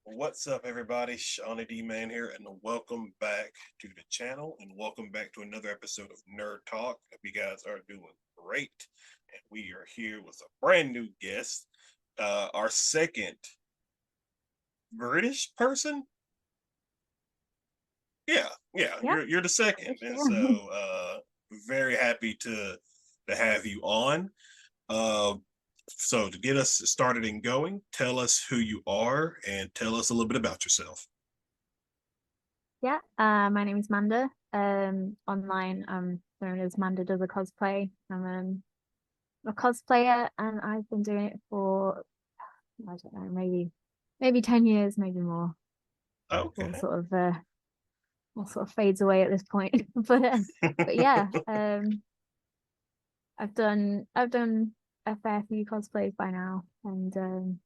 What's up, everybody? ShonnyDman here, and welcome back to the channel, and welcome back to another episode of Nerd Talk. Hope you guys are doing great, and we are here with a brand new guest, our second British person. Yeah. You're the second, and so very happy to have you on. So to get us started and going, tell us who you are and tell us a little bit about yourself. Yeah, my name is Manda. Online, I'm known as Manda does a cosplay. I'm a cosplayer, and I've been doing it for I don't know, maybe 10 years, maybe more. Okay. All sort of fades away at this point. But yeah, I've done a fair few cosplays by now, and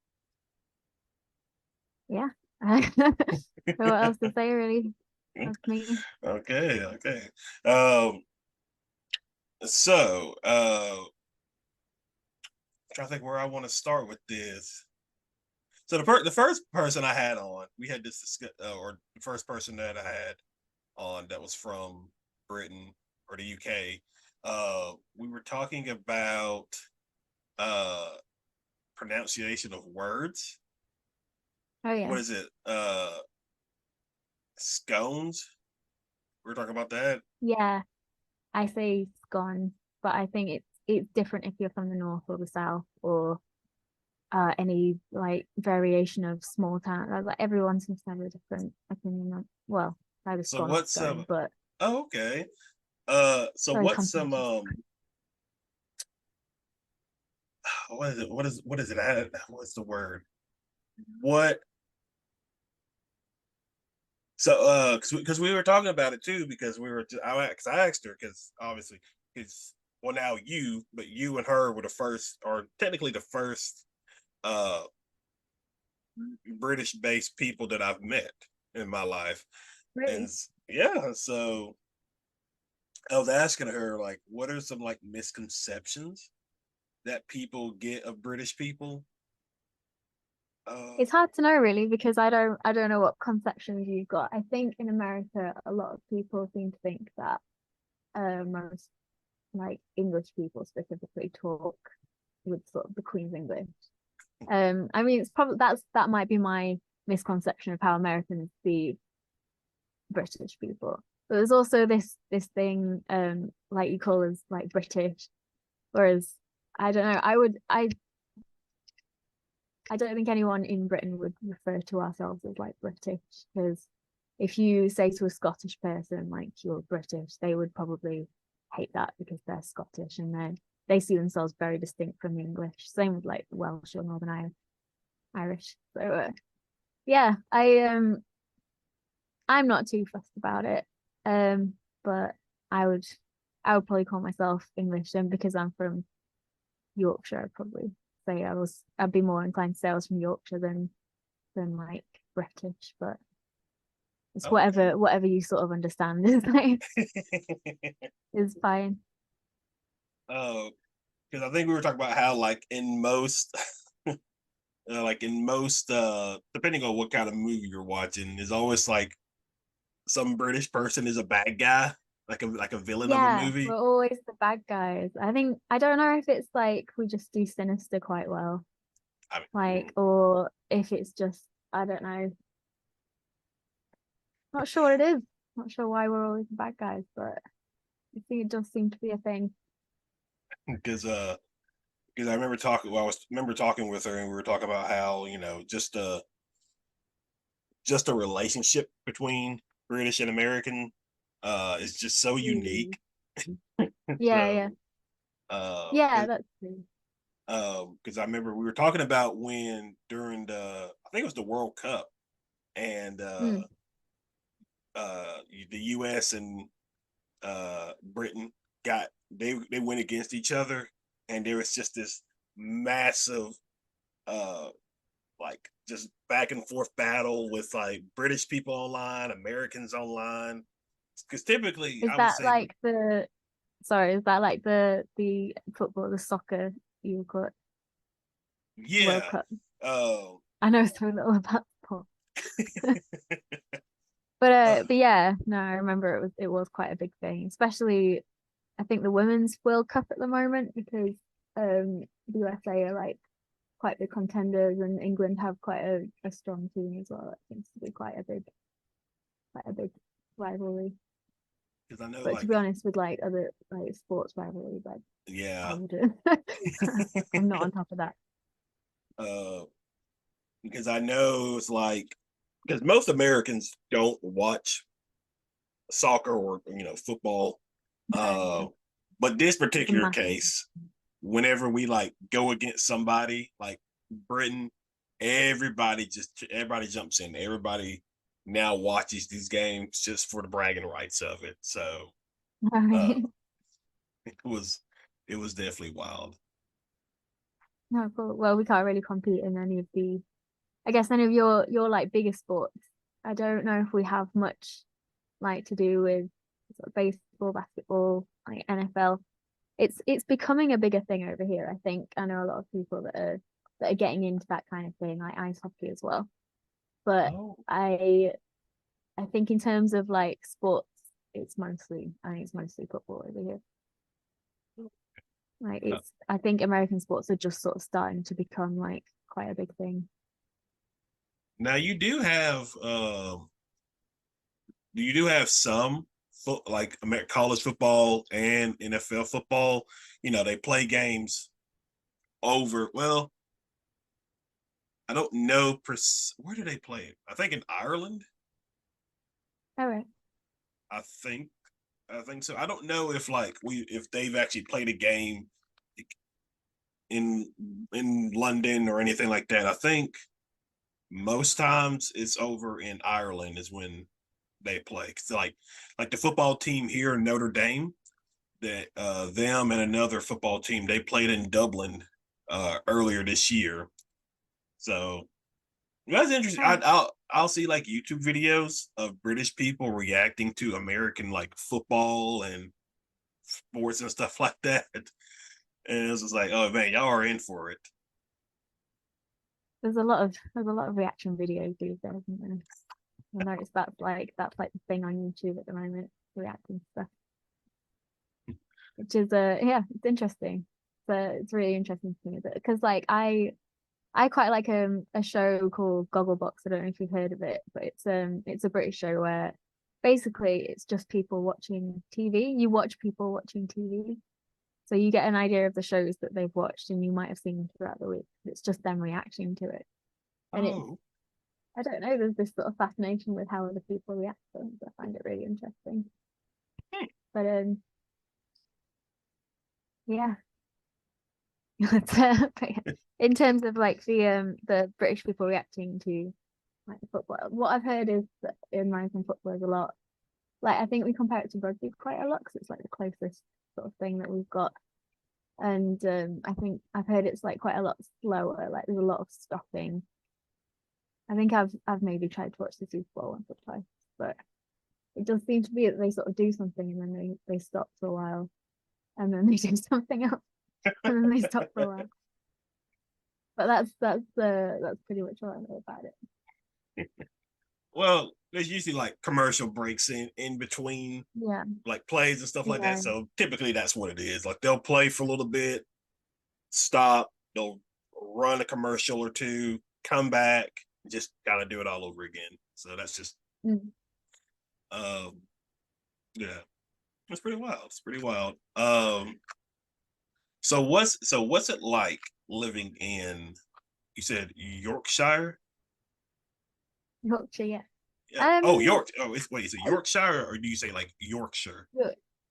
yeah. What else to say, really? That's me. Okay. Um, I'm trying to think where I want to start with this. So the first person I had on, we had this or the first person that I had on that was from Britain or the UK. We were talking about uh pronunciation of words. Oh yeah. What is it? Scones. We were talking about that. Yeah, I say scone, but I think it's different if you're from the north or the south or any like variation of small town. Like everyone seems to have a different opinion on, well, either So scone or what's scone, but oh, okay. So very what's some contentious. what is it? What's the word? What So, because we were talking about it too, because I asked her, because obviously, it's well now but you and her were the first, or technically the first, uh, British-based people that I've met in my life, and Really? yeah, so I was asking her like, what are some like misconceptions that people get of British people? Uh, It's hard to know really because I don't know what conceptions you've got. I think in America a lot of people seem to think that most like English people specifically talk with sort of the Queen's English. I mean it's probably that might be my misconception of how Americans see British people. But there's also this thing like you call us like British, whereas I don't know, I don't think anyone in Britain would refer to ourselves as like British, because if you say to a Scottish person like you're British, they would probably hate that because they're Scottish and they see themselves very distinct from the English. Same with like Welsh or Northern Irish. So yeah, I'm not too fussed about it. But I would I would probably call myself English, and because I'm from Yorkshire, I'd probably say I'd be more inclined to say I was from Yorkshire than like British, but it's okay. whatever you sort of understand is like is fine. Oh, because I think we were talking about how like in most depending on what kind of movie you're watching, is always like some British person is a bad guy, like a villain of a Yeah, movie. we're always the bad guys. I don't know if it's like we just do sinister quite well, I like, mean, or if it's just I don't know. Not sure what it is. Not sure why we're always the bad guys, but I think it does seem to be a thing. because I remember talking. Well, I was remember talking with her, and we were talking about how just a relationship between British and American is just so Mm. unique. Yeah, yeah. So Yeah, that's true. because I remember we were talking about when during I think it was the World Cup, and Mm. the U.S. and Britain they went against each other, and there was just this massive uh, like just back and forth battle with like British people online, Americans online. Because typically, Is I would that say, like the sorry, is that like the football, the soccer you would call it, World yeah, Cup? uh, I know so little about sport. uh, But yeah, no, I remember it was quite a big thing, especially I think the women's World Cup at the moment because the USA are like quite big contenders and England have quite a strong team as well. It seems to be quite a big rivalry. because I know But to like be honest, with like other like sports rivalries, like I yeah, wouldn't. I'm not on top of that. uh, because I know it's like because most Americans don't watch soccer or football. Uh, No, but this it's a particular massive. case, whenever we like go against somebody like Britain, everybody jumps in. Everybody now watches these games just for the bragging rights of it. So uh, Right. it was it was definitely wild. No, cool. Well, we can't really compete in any of the, I guess any of your like bigger sports. I don't know if we have much like to do with sort of baseball, basketball, like NFL. It's becoming a bigger thing over here, I think. I know a lot of people that are getting into that kind of thing, like ice hockey as well. But Oh, I think in terms of like sports, I think it's mostly football over here. Like I think American sports are just sort of starting to become like quite a big thing. now you do have some like college football and NFL football. They play games over. Well, I don't know where do they play it. I think in Ireland. All right. I think I think so. I don't know if they've actually played a game in in London or anything like that. I think most times it's over in Ireland is when they play. 'Cause like the football team here in Notre Dame, that them and another football team they played in Dublin earlier this year. So that's interesting. Oh, I'll see like YouTube videos of British people reacting to American like football and sports and stuff like that. And it's just like, oh man, y'all are in for it. there's a lot of reaction videos these days, isn't there? I noticed that's like the thing on YouTube at the moment, reacting stuff, which is yeah, it's interesting. So it's really interesting to me because like I quite like a show called Gogglebox. I don't know if you've heard of it, but it's a British show where basically it's just people watching TV. You watch people watching TV. So you get an idea of the shows that they've watched and you might have seen throughout the week. It's just them reacting to it. And it's Oh, I don't know, there's this sort of fascination with how other people react to things. I find it really interesting. hmm. But yeah. But yeah. In terms of like the British people reacting to like football, what I've heard is that American football is a lot like I think we compare it to rugby quite a lot because it's like the closest sort of thing that we've got. And I think I've heard it's like quite a lot slower. Like there's a lot of stopping. I think I've maybe tried to watch the Super Bowl once or twice, but it does seem to be that they sort of do something and then they stop for a while, and then they do something else, and then they stop for a while. But that's pretty much all I know about it. Well, there's usually like commercial breaks in between Yeah, like plays and stuff like that. yeah. So typically that's what it is. Like they'll play for a little bit, stop, they'll run a commercial or two, come back, just kind of do it all over again. So that's just Mm. um yeah, it's pretty wild. It's pretty wild. So what's it like living in you said Yorkshire? Yorkshire, yeah. Yeah. Oh, Um, York. Oh, wait, is it Yorkshire or do you say like Yorkshire?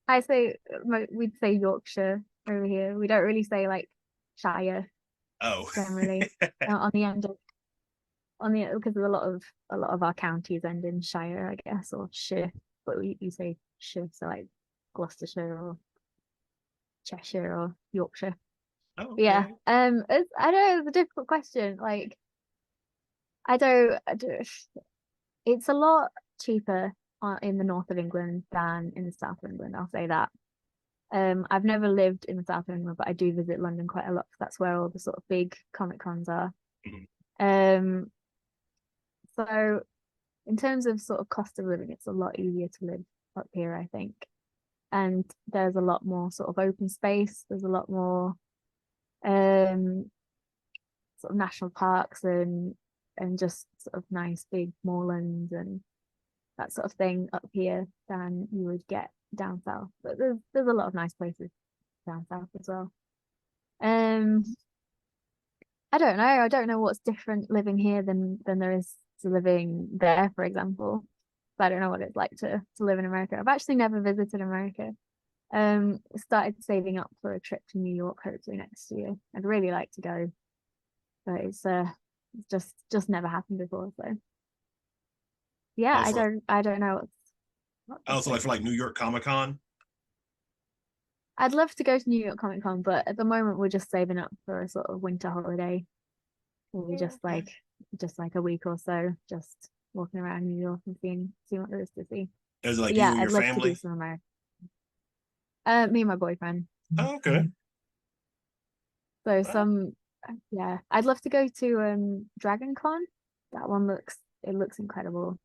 I say we'd say Yorkshire over here. We don't really say like Shire Oh. generally on the end of on the because there's a lot of our counties end in Shire, I guess, or Shire, but you say Shire, so like Gloucestershire or Cheshire or Yorkshire. Oh, But yeah, okay. I don't know, it's a difficult question. Like I do. It's a lot cheaper in the north of England than in the south of England. I'll say that. I've never lived in the south of England, but I do visit London quite a lot because that's where all the sort of big Comic Cons are. Mhm. Um, so in terms of sort of cost of living, it's a lot easier to live up here, I think. And there's a lot more sort of open space. There's a lot more um sort of national parks and just sort of nice big moorlands and that sort of thing up here than you would get down south. But there's a lot of nice places down south as well. Um, I don't know. I don't know what's different living here than there is to living there, for example. But I don't know what it's like to live in America. I've actually never visited America. Started saving up for a trip to New York hopefully next year. I'd really like to go, but it's just never happened before. So yeah, Also, I don't know what's also like different. for like New York Comic Con. I'd love to go to New York Comic Con, but at the moment we're just saving up for a sort of winter holiday. We'll be Okay. just like a week or so, just walking around New York and seeing what there is to see. Is it like But you yeah, and I'd your love to do family? some America. Me and my boyfriend. Oh, okay. So All right. some yeah, I'd love to go to Dragon Con. That one looks incredible.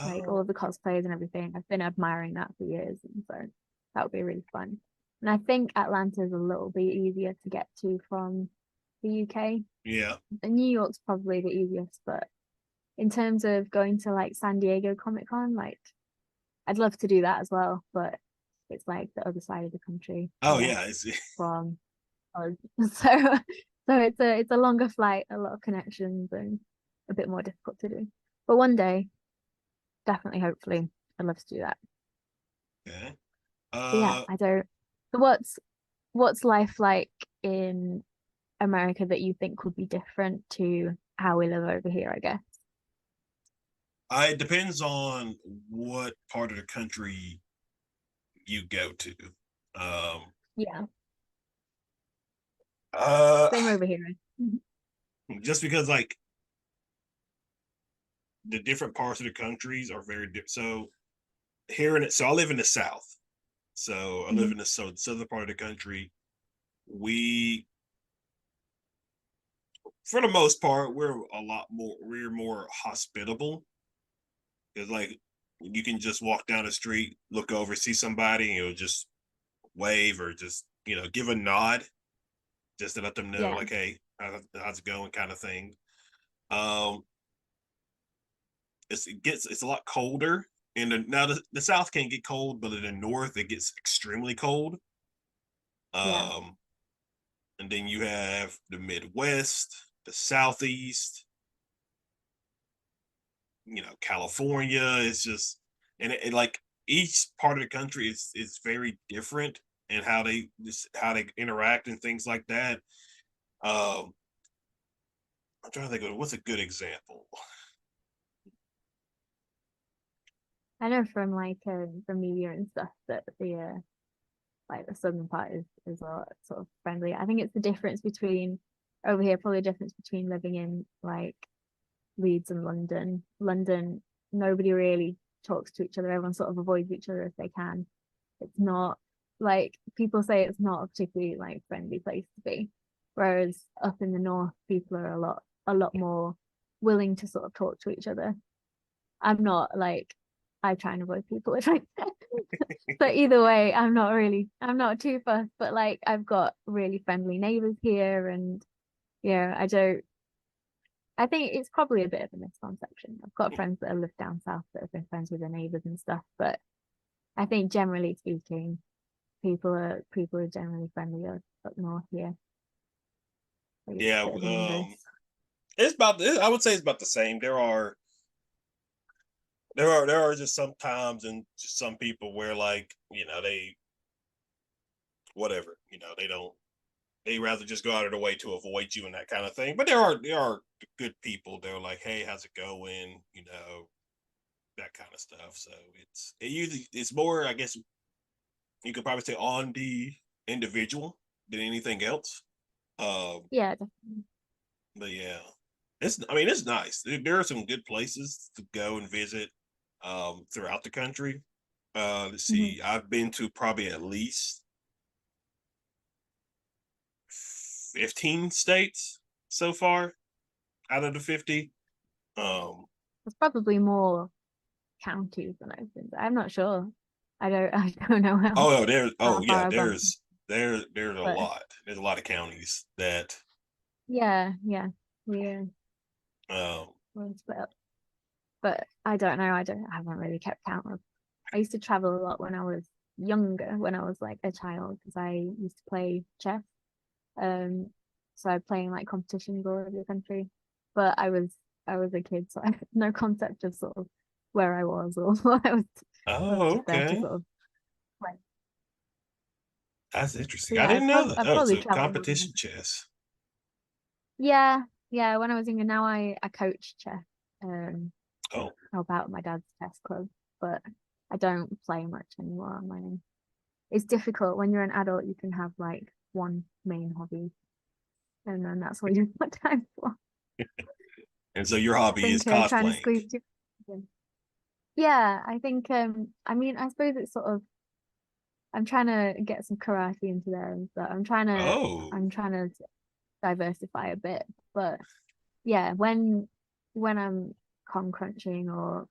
Like all Oh, of the cosplays and everything. I've been admiring that for years, and so that would be really fun. And I think Atlanta is a little bit easier to get to from the UK. yeah. And New York's probably the easiest, but in terms of going to like San Diego Comic Con, like I'd love to do that as well, but it's like the other side of the country, I Oh, guess, yeah. It's from us. So it's a longer flight, a lot of connections and a bit more difficult to do. But one day, definitely, hopefully, I'd love to do that. okay. But yeah, Uh, I don't. So what's life like in America that you think would be different to how we live over here, I guess? it depends on what part of the country you go to. Um, Yeah, uh, same over here. just because like the different parts of the countries are very different. So here in it, so I live in the South. So I live Mhm. in the southern part of the country. We, for the most part, we're more hospitable. Because like you can just walk down the street, look over, see somebody, and you'll just wave or just give a nod just to let them know Yeah, like, hey, how's it going, kind of thing. Um, it's a lot colder. And now the South can get cold, but in the North it gets extremely cold. yeah, Um, and then you have the Midwest, the Southeast, California. It's just like each part of the country is very different and how they interact and things like that. Um, I'm trying to think of what's a good example. I know from media and stuff that the like the southern part is a lot sort of friendly. I think it's the difference between over here, probably the difference between living in like Leeds and London. London, nobody really talks to each other. Everyone sort of avoids each other if they can. It's not like people say it's not a particularly like friendly place to be. Whereas up in the north, people are a lot more willing to sort of talk to each other. I'm not like I try and avoid people if I can. But either way, I'm not too fussed, but like I've got really friendly neighbors here and yeah, I think it's probably a bit of a misconception. I've got friends that have lived down south that have been friends with their neighbors and stuff, but I think generally speaking, people are generally friendlier up north here. Like it's Yeah, a bit of an inverse. I would say it's about the same. There are just some times and just some people where like they whatever they don't they rather just go out of their way to avoid you and that kind of thing. But there are good people. They're like, hey, how's it going? That kind of stuff. So it's more, I guess you could probably say, on the individual than anything else. Um, Yeah, definitely. but yeah. it's nice. There are some good places to go and visit throughout the country. Let's Hmm. see. I've been to probably at least 15 states so far out of the 50. Um, There's probably more counties than I've been to. I'm not sure. I don't know oh no, there's how oh yeah, far I've gone, there's a but lot. There's a lot of counties that yeah, yeah, we're um we're split up. But I haven't really kept count of. I used to travel a lot when I was younger, when I was like a child, because I used to play chess. Um, so I play in like competitions all over the country. But I was a kid, so I had no concept of sort of where I was or what I was oh just there to okay. sort of play. That's So interesting. I yeah, didn't know that. I've Oh, probably so traveled more than competition chess. yeah, yeah. When I was younger, now I coach chess. Um, Oh, help out my dad's chess club, but I don't play much anymore on my own. It's difficult when you're an adult. You can have like one main hobby, and then that's all you've got time for. and so your I hobby is think trying to cosplaying. squeeze two. Yeah, I think. I mean, I suppose it's sort of. I'm trying to get some karate into there, and so Oh, I'm trying to diversify a bit. But yeah, when I'm con crunching or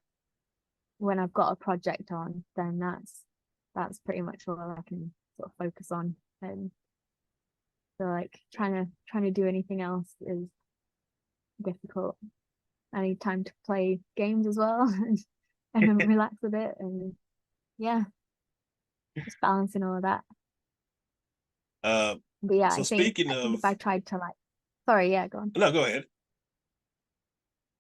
when I've got a project on, then that's pretty much all I can sort of focus on. And so like trying to do anything else is difficult. I need time to play games as well and relax a bit and yeah, just balancing all of that. uh, But yeah, so speaking I think of, if I tried to like sorry, yeah, go on. no, go ahead.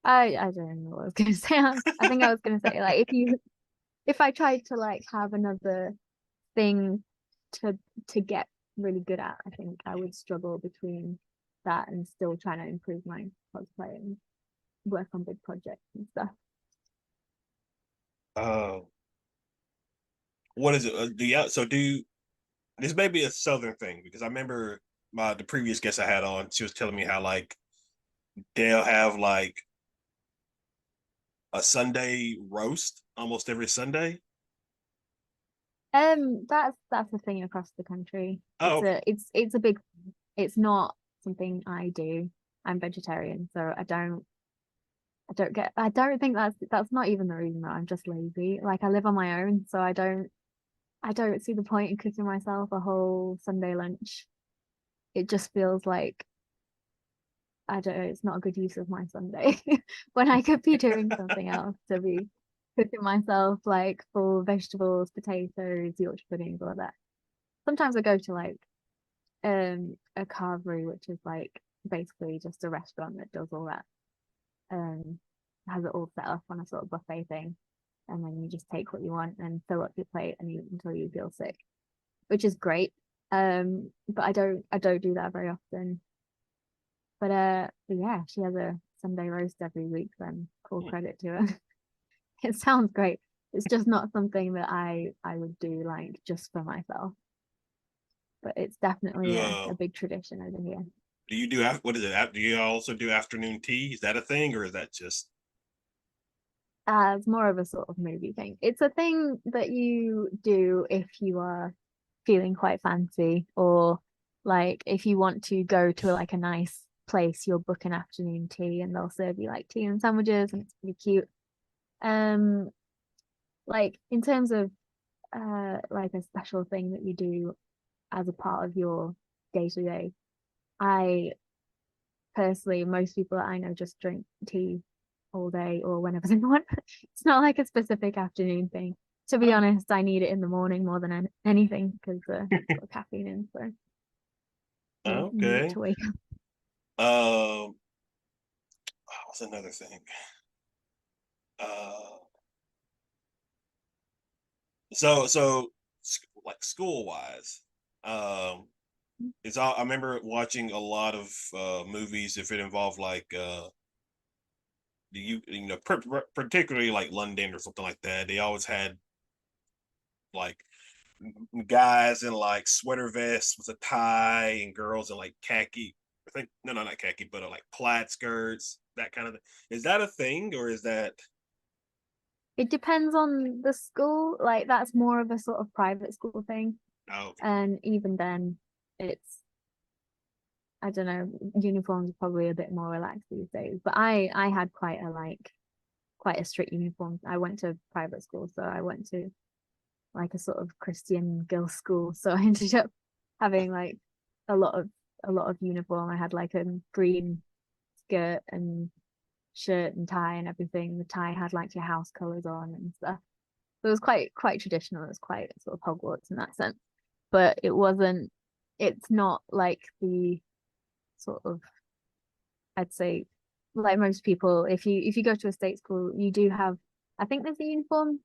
I don't know what I was gonna say. I think I was gonna say like if I tried to like have another thing to to get really good at, I think I would struggle between that and still trying to improve my cosplay and work on big projects and stuff. Uh, what is it? Do you, so do this may be a southern thing because I remember the previous guest I had on, she was telling me how like they'll have like a Sunday roast almost every Sunday. That's a thing across the country. Oh, okay. It's a big it's not something I do. I'm vegetarian, so I don't think that's not even the reason that I'm just lazy. Like I live on my own, so I don't see the point in cooking myself a whole Sunday lunch. It just feels like I don't know, it's not a good use of my Sunday when I could be doing something else to be cooking myself like full vegetables, potatoes, Yorkshire puddings, all that. Sometimes I go to like a carvery, which is like basically just a restaurant that does all that. Um has it all set up on a sort of buffet thing. And then you just take what you want and fill up your plate and eat until you feel sick, which is great. But I don't do that very often. But yeah, she has a Sunday roast every week, then full credit to her. It sounds great. It's just not something that I would do like just for myself. But it's definitely Uh, a big tradition over here. do you do what is it? Do you also do afternoon tea? Is that a thing, or is that just It's more of a sort of movie thing. It's a thing that you do if you are feeling quite fancy or like if you want to go to like a nice place, you'll book an afternoon tea and they'll serve you like tea and sandwiches and it's pretty cute. Um, like in terms of like a special thing that you do as a part of your day to day, I personally, most people that I know just drink tea all day or whenever they want. It's not like a specific afternoon thing. To be oh, honest, I need it in the morning more than anything because it's got caffeine in. So yeah, need it okay? to wake up. What's another thing? Uh, so like school wise, um, it's all. I remember watching a lot of movies if it involved like you know particularly like London or something like that. They always had like guys in like sweater vests with a tie and girls in like khaki. I think no, not khaki, but like plaid skirts. that kind of thing. Is that a thing, or is that It depends on the school. Like that's more of a sort of private school thing. oh, And even then, it's I don't know, uniforms are probably a bit more relaxed these days. But I had quite a strict uniform. I went to private school, so I went to like a sort of Christian girls' school. So I ended up having like a lot of uniform. I had like a green skirt and shirt and tie and everything. The tie had like your house colors on and stuff. So it was quite traditional. It was quite sort of Hogwarts in that sense. But it's not like the sort of, I'd say, like most people, if you go to a state school, you do have, I think there's a uniform.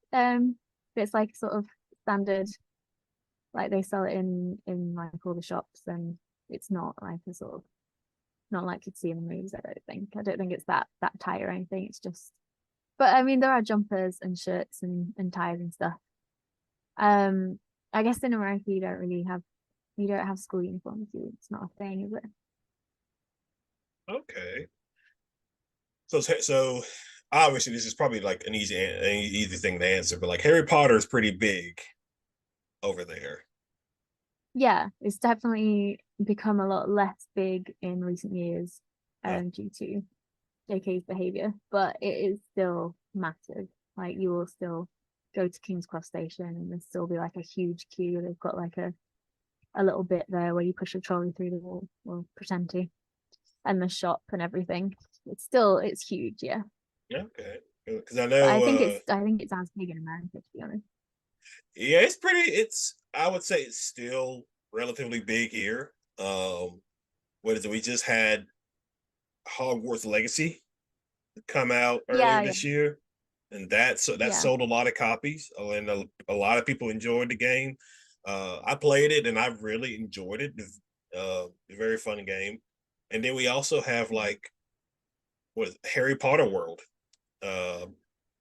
It's like sort of standard, like they sell it in like all the shops, and it's not like a sort of, not like you'd see in the movies. I don't think it's that tight or anything. It's just, but I mean, there are jumpers and shirts and ties and stuff. Um, I guess in America you don't have school uniforms. It's not a thing, is it? okay? So obviously this is probably like an easy thing to answer, but like Harry Potter is pretty big over there. Yeah, it's definitely become a lot less big in recent years, Uh, due to JK's behavior, but it is still massive. Like you will still go to King's Cross Station and there's still be like a huge queue. They've got like a little bit there where you push a trolley through the wall or pretend to, and the shop and everything. It's huge, yeah. okay, because I But know I think it's as big in America, to be honest. yeah, it's pretty. It's I would say it's still relatively big here. What is it? We just had Hogwarts Legacy come out earlier Yeah, yeah, this year, and that yeah. sold a lot of copies, and a lot of people enjoyed the game. I played it, and I really enjoyed it. It's a very fun game. And then we also have like what is it, Harry Potter World uh,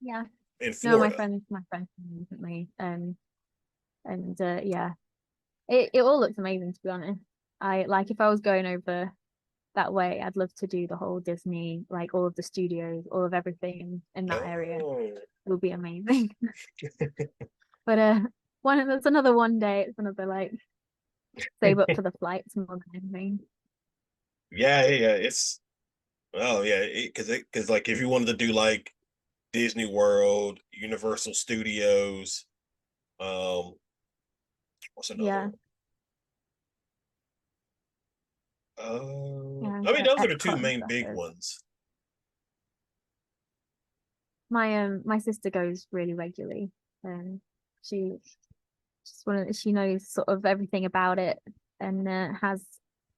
Yeah. in No, Florida. my friend recently, and yeah, it all looks amazing, to be honest. I like if I was going over that way, I'd love to do the whole Disney, like all of the studios, all of everything in that area. Oh, It would be amazing. But that's another one day. It's another like save up for the flights more than anything. yeah. It's oh yeah, because like if you wanted to do like Disney World, Universal Studios, um, what's another Yeah, one? yeah, I mean, those are the two Epcot and main stuff. big ones. My sister goes really regularly. She she knows sort of everything about it and has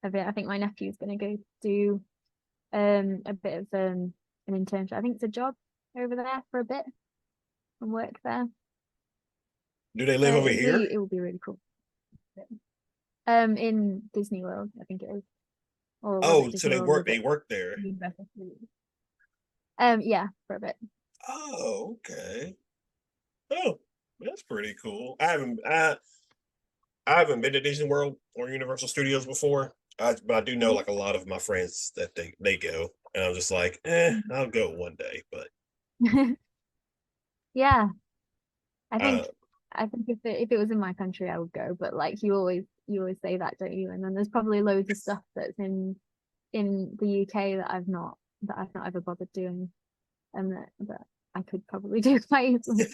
a bit. I think my nephew's going to go do a bit of an internship. I think it's a job over there for a bit and work there. Do they live over here? It will be really cool. In Disney World, I think it is, or was it Oh, so Disney World? Or was they it work there. Universal Studios? Yeah, for a bit. Oh, okay. Oh, that's pretty cool. I haven't been to Disney World or Universal Studios before. But I do know like a lot of my friends that they go, and I'm just like, I'll go one day. But Yeah, I uh, think if it was in my country, I would go. But like you always say that, don't you? And then there's probably loads of stuff that's in the UK that I've not ever bothered doing, and that I could probably do quite easily.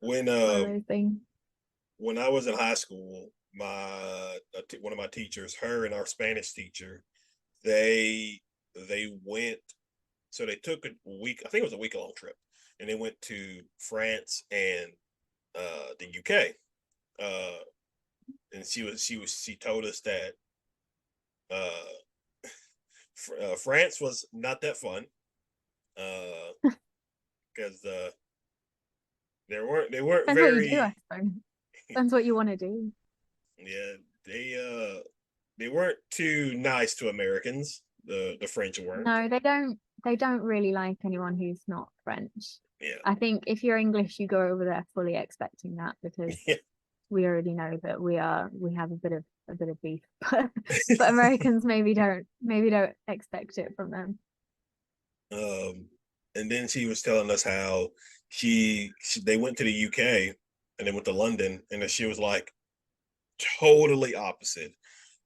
when One of those things. when I was in high school, one of my teachers, her and our Spanish teacher, they went. So they took a week. I think it was a week long trip, and they went to France and the UK. Uh, and she told us that uh, France was not that fun because they weren't Depends what you do, I very suppose. Depends what you want to do. yeah they weren't too nice to Americans. The French weren't. No, they don't really like anyone who's not French. Yeah. I think if you're English, you go over there fully expecting that because Yeah. we already know that we have a bit of beef. But Americans maybe don't expect it from them. And then she was telling us how they went to the UK and they went to London, and she was like totally opposite.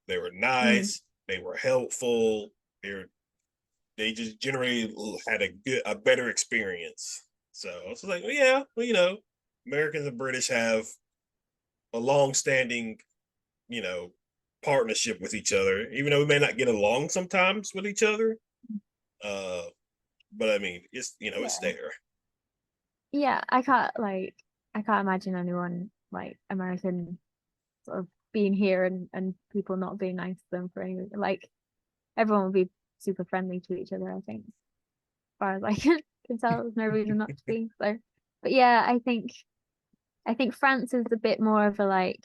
They were Mm. nice, they were helpful, they just generally had a better experience. So I was like, well, yeah, well, Americans and British have a long-standing, you know, partnership with each other, even though we may not get along sometimes with each other. Uh, but I mean, it's Yeah. there. Yeah, I can't imagine anyone like American sort of being here and people not being nice to them for any reason. Like everyone would be super friendly to each other, I think. As far as I can tell, there's no reason not to be. So but yeah, I think France is a bit more of a like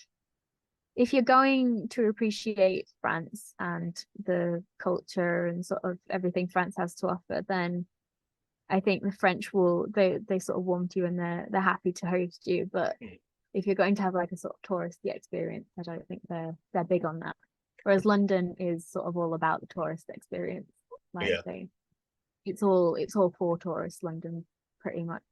if you're going to appreciate France and the culture and sort of everything France has to offer, then I think the French will they sort of warm to you and they're happy to host you. But if you're going to have like a sort of touristy experience, I don't think they're big on that. Whereas London is sort of all about the tourist experience. Like Yeah. it's all for tourists, London, pretty much.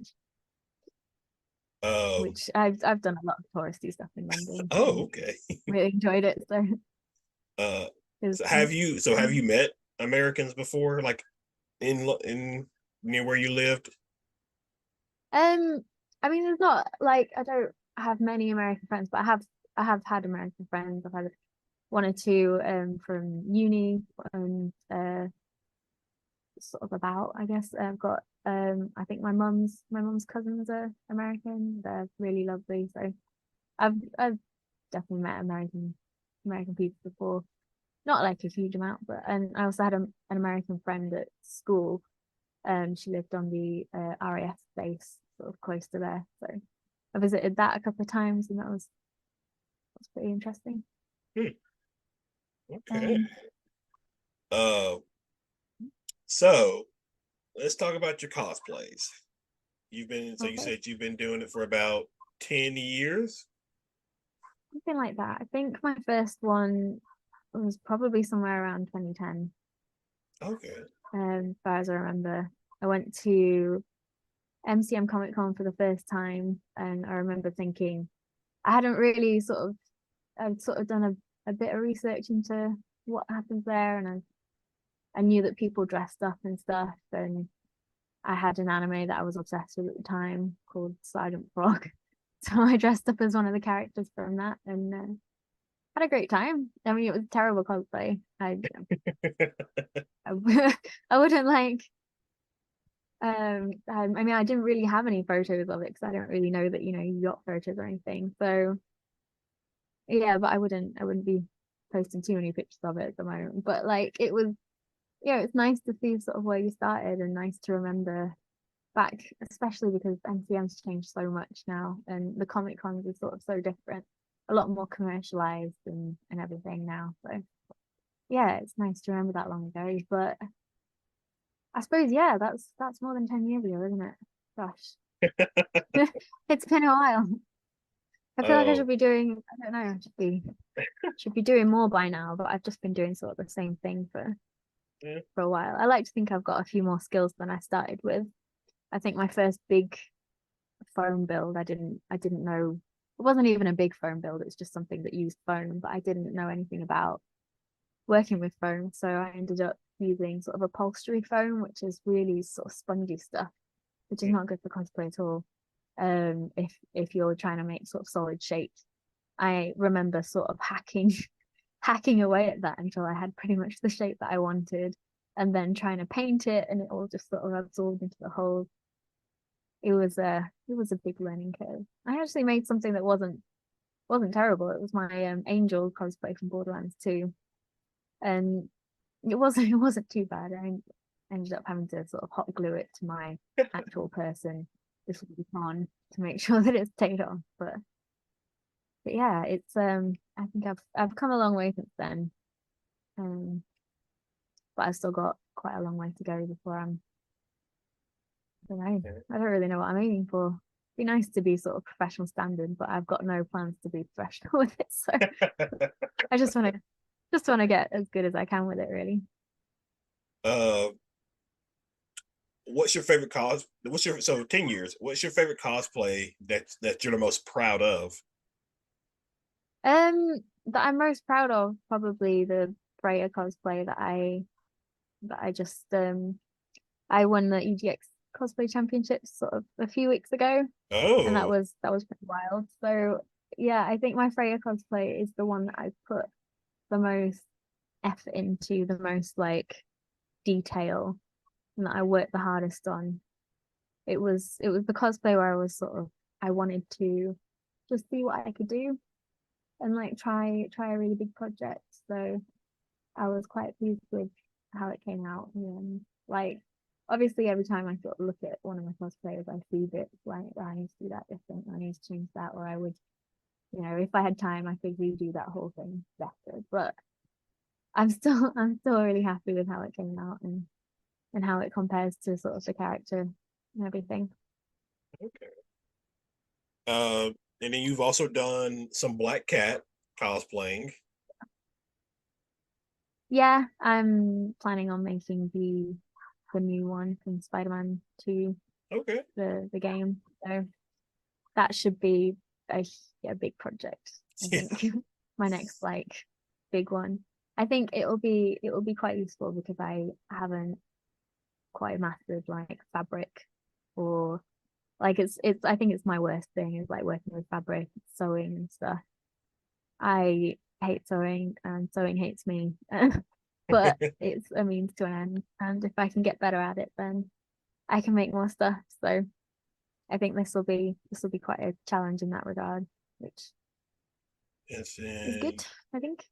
Um. Which I've done a lot of touristy stuff in London Oh, and okay. really enjoyed it. So Uh. it's So have you met Americans before, like in near where you lived? um I mean there's not like I don't have many American friends, but I have had American friends. I've had one or two from uni and sort of about I guess I've got I think my mum's cousins are American. They're really lovely. So I've definitely met American people before. Not like a huge amount, but and I also had an American friend at school. She lived on the RAF base, sort of close to there. So I visited that a couple of times, and that was pretty interesting. Hmm, okay. Um, Uh. So let's talk about your cosplays. You okay, said you've been doing it for about 10 years. something like that. I think my first one was probably somewhere around 2010. Okay. As far as I remember, I went to MCM Comic Con for the first time, and I remember thinking I hadn't really I'd sort of done a bit of research into what happens there, and I knew that people dressed up and stuff, and I had an anime that I was obsessed with at the time called Silent Frog. So I dressed up as one of the characters from that and had a great time. I mean, it was terrible cosplay. I, I wouldn't like. I mean, I didn't really have any photos of it because I don't really know that you got photos or anything. So yeah, but I wouldn't be posting too many pictures of it at the moment. But like, it was, yeah, it's nice to see sort of where you started and nice to remember back, especially because MCM's changed so much now and the Comic Cons are sort of so different, a lot more commercialized and everything now. So yeah, it's nice to remember that long ago. But I suppose yeah, that's more than 10 years ago, isn't it? Gosh, it's been a while. I feel like I should Oh, be doing, I don't know, I should be doing more by now, but I've just been doing sort of the same thing yeah. for a while. I like to think I've got a few more skills than I started with. I think my first big phone build, I didn't know it wasn't even a big phone build, it's just something that used foam, but I didn't know anything about working with foam. So I ended up using sort of upholstery foam, which is really sort of spongy stuff, which is not good for cosplay at all. If you're trying to make sort of solid shapes. I remember sort of hacking away at that until I had pretty much the shape that I wanted, and then trying to paint it, and it all just sort of absorbed into the whole. It was a big learning curve. I actually made something that wasn't terrible. It was my Angel cosplay from Borderlands 2, and it wasn't too bad. I ended up having to sort of hot glue it to my actual person this week on to make sure that it stayed on. But yeah, it's I think I've come a long way since then. Um, but I've still got quite a long way to go before I don't know. I don't really know what I'm aiming for. It'd be nice to be sort of professional standard, but I've got no plans to be professional with it. So I just want to get as good as I can with it, really. Uh, what's your favorite what's your, so 10 years, what's your favorite cosplay that you're the most proud of? That I'm most proud of, probably the Freya cosplay that I just I won the EGX cosplay championships sort of a few weeks ago, and Oh, that was pretty wild. So yeah, I think my Freya cosplay is the one that I've put the most effort into, the most like detail, and that I worked the hardest on. It was the cosplay where I was sort of, I wanted to just see what I could do and like try a really big project. So I was quite pleased with how it came out. And like obviously every time I sort of look at one of my cosplayers, I see bits like, "Oh, I need to do that different, I need to change that," or I would, you know, if I had time I could redo that whole thing better. But I'm still really happy with how it came out and how it compares to sort of the character and everything. okay. Uh, and then you've also done some Black Cat cosplaying. Yeah, I'm planning on making the new one from Spider-Man 2, Okay. the game. So that should be a, a big project, I Yeah. think. My next like big one. I think it will be quite useful because I haven't quite mastered like fabric, or like it's I think it's my worst thing is like working with fabric, sewing and stuff. I hate sewing and sewing hates me. But it's a means to an end. And if I can get better at it, then I can make more stuff. So I think this will be quite a challenge in that regard, which And is then good, I think.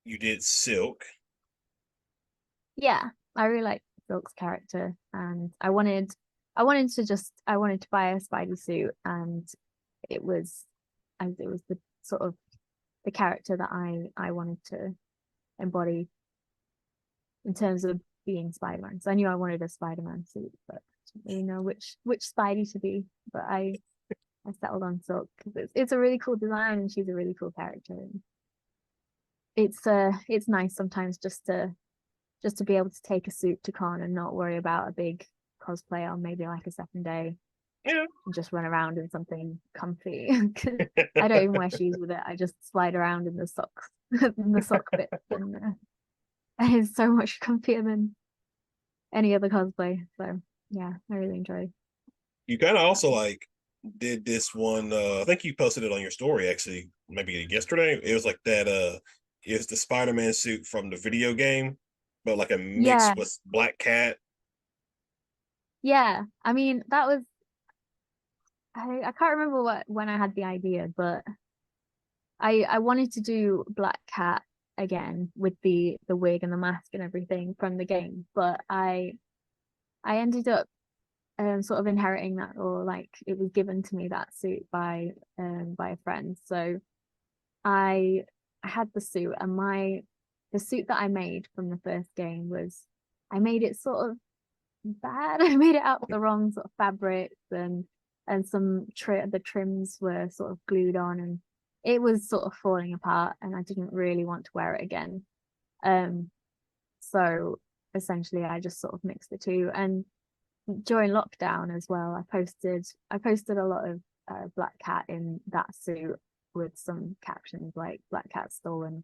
you did Silk. Yeah, I really like Silk's character, and I wanted to buy a Spidey suit, and it was it was the sort of the character that I wanted to embody in terms of being Spider-Man. So I knew I wanted a Spider-Man suit, but I didn't really know which Spidey to be. But I settled on Silk because it's a really cool design and she's a really cool character. And it's nice sometimes just to be able to take a suit to con and not worry about a big cosplay on maybe like a second day Yeah. and just run around in something comfy. I don't even wear shoes with it. I just slide around in the socks in the sock bit, and it's so much comfier than any other cosplay. So yeah, I really enjoy You kind of that also one. like did this one, I think you posted it on your story actually, maybe yesterday. It was like that it's the Spider-Man suit from the video game, but like a mix Yeah, with Black Cat. yeah. I mean, that was I can't remember what when I had the idea, but I wanted to do Black Cat again with the wig and the mask and everything from the game, but I ended up sort of inheriting that, or like it was given to me that suit by a friend. So I I had the suit, and my the suit that I made from the first game was I made it sort of bad. I made it out of the wrong sort of fabrics, and the trims were sort of glued on, and it was sort of falling apart, and I didn't really want to wear it again. Um, so essentially I just sort of mixed the two. And during lockdown as well, I posted a lot of Black Cat in that suit with some captions like "Black Cat stolen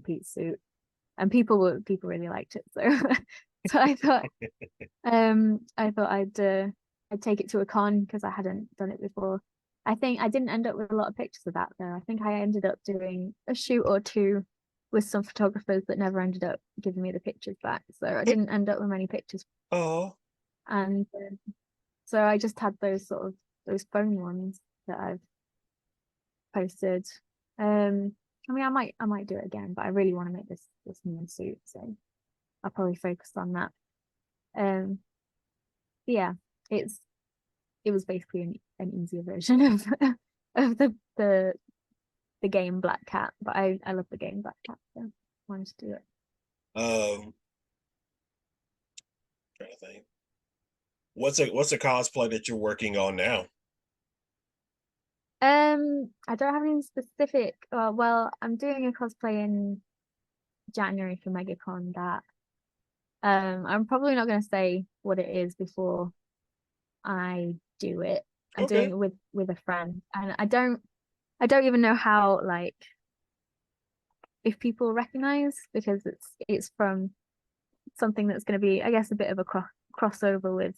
Pete's suit," and people really liked it. So so I thought I'd take it to a con because I hadn't done it before. I think I didn't end up with a lot of pictures of that though. I think I ended up doing a shoot or two with some photographers that never ended up giving me the pictures back. So I didn't end up with many pictures. Oh, And so I just had those sort of those phone ones that I've posted. I mean, I might do it again, but I really want to make this new suit, so I'll probably focus on that. Um, yeah, it's it was basically an easier version of of the game Black Cat, but I love the game Black Cat, so I wanted to do it. um, trying to think. What's a cosplay that you're working on now? I don't have any specific. Well, I'm doing a cosplay in January for MegaCon that I'm probably not going to say what it is before I do it. I'm doing Okay. it with a friend, and I don't even know how, like, if people recognize, because it's from something that's going to be, I guess, a bit of a crossover with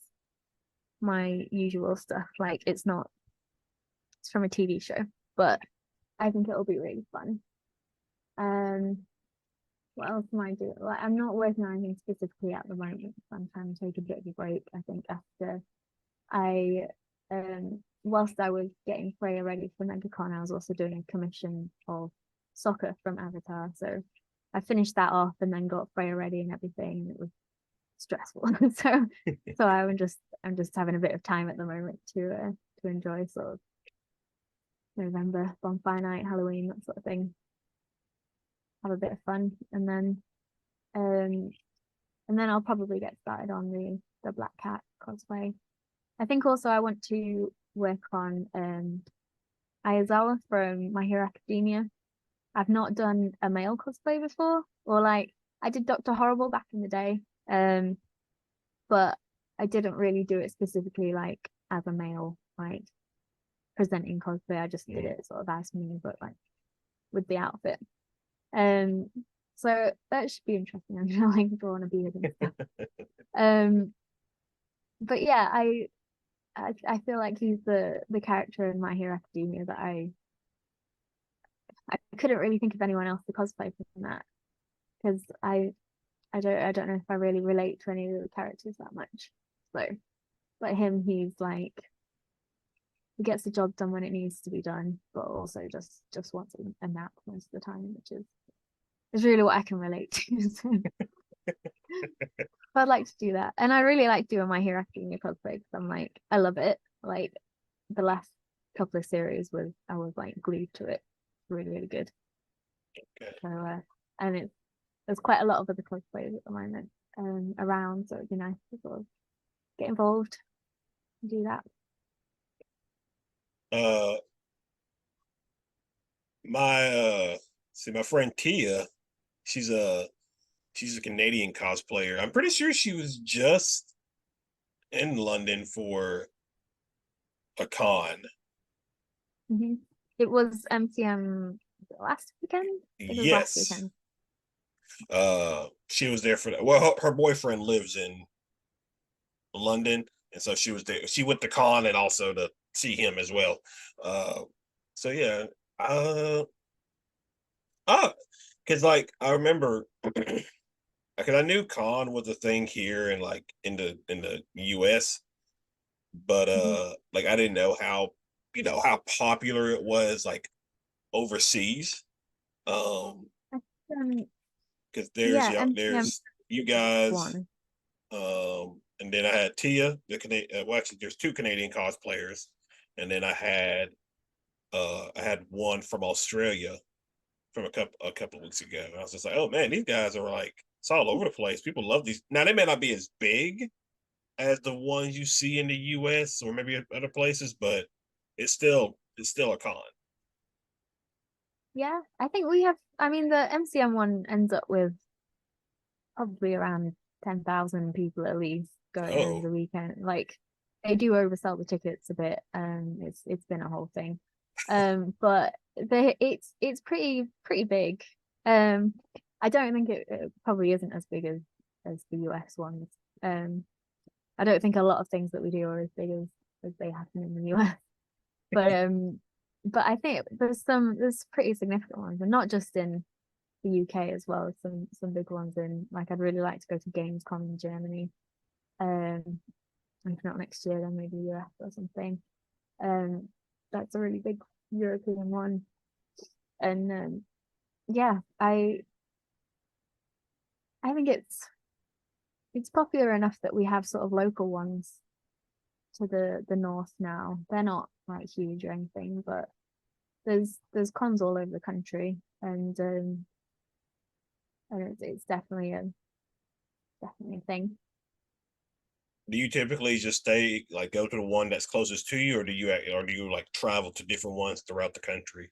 my usual stuff. Like, it's from a TV show, but I think it'll be really fun. Um, what else am I doing? Like, I'm not working on anything specifically at the moment. I'm trying to take a bit of a break. I think after I, whilst I was getting Freya ready for MegaCon, I was also doing a commission of soccer from Avatar. So I finished that off and then got Freya ready and everything, and it was stressful. So I'm just having a bit of time at the moment to enjoy sort of November bonfire night, Halloween, that sort of thing. Have a bit of fun, um and then I'll probably get started on the Black Cat cosplay. I think also I want to work on Ayazawa from My Hero Academia. I've not done a male cosplay before, or like I did Dr. Horrible back in the day, but I didn't really do it specifically like as a male, like presenting cosplay. I just did Mm. it sort of as me, but like with the outfit. Um, so that should be interesting. I'm gonna like draw on a beard and stuff. Um, but yeah, I feel like he's the character in My Hero Academia that I couldn't really think of anyone else to cosplay from that, because I don't know if I really relate to any of the characters that much. So but him, he's like, he gets the job done when it needs to be done, but also just wants a nap most of the time, which is really what I can relate to. So I'd like to do that. And I really like doing My Hero Academia cosplay because I'm like, I love it. Like the last couple of series was, I was like glued to it. Really, really good. Okay. So and there's quite a lot of other cosplayers at the moment around, so it'd be nice to sort of get involved and do that. Uh, my see, my friend Tia, she's a she's a Canadian cosplayer. I'm pretty sure she was just in London for a con. Hmm. It was MCM last weekend. I think it was last Yes. weekend. She was there for that. Well, her boyfriend lives in London, and so she was there. She went to con and also to see him as well. Uh, so yeah. Uh, uh, because like I remember, because I knew con was a thing here and like in the US, but Hmm. like I didn't know how popular it was like overseas. Um, Um, because yeah, MCM there's you guys, one. and then I had Tia, the Canadian. Well, actually, there's two Canadian cosplayers, and then I had one from Australia from a couple of weeks ago. And I was just like, oh man, these guys are like it's all over the place. People love these. Now they may not be as big as the ones you see in the US or maybe other places, but it's still a con. Yeah, I think we have. I mean, the MCM one ends up with probably around 10,000 people at least going over Oh, the weekend. Like they do oversell the tickets a bit. It's been a whole thing. But it's pretty big. Um, I don't think it probably isn't as big as the US ones. Um, I don't think a lot of things that we do are as big as they happen in the US. But but I think there's pretty significant ones, and not just in the UK as well. Some big ones in, like, I'd really like to go to Gamescom in Germany. Um, if not next year, then maybe US or something. Um, that's a really big European one. And yeah, I think it's popular enough that we have sort of local ones to the north now. They're not like huge or anything, but there's cons all over the country, and it's definitely a thing. do you typically just stay like go to the one that's closest to you, or do you like travel to different ones throughout the country?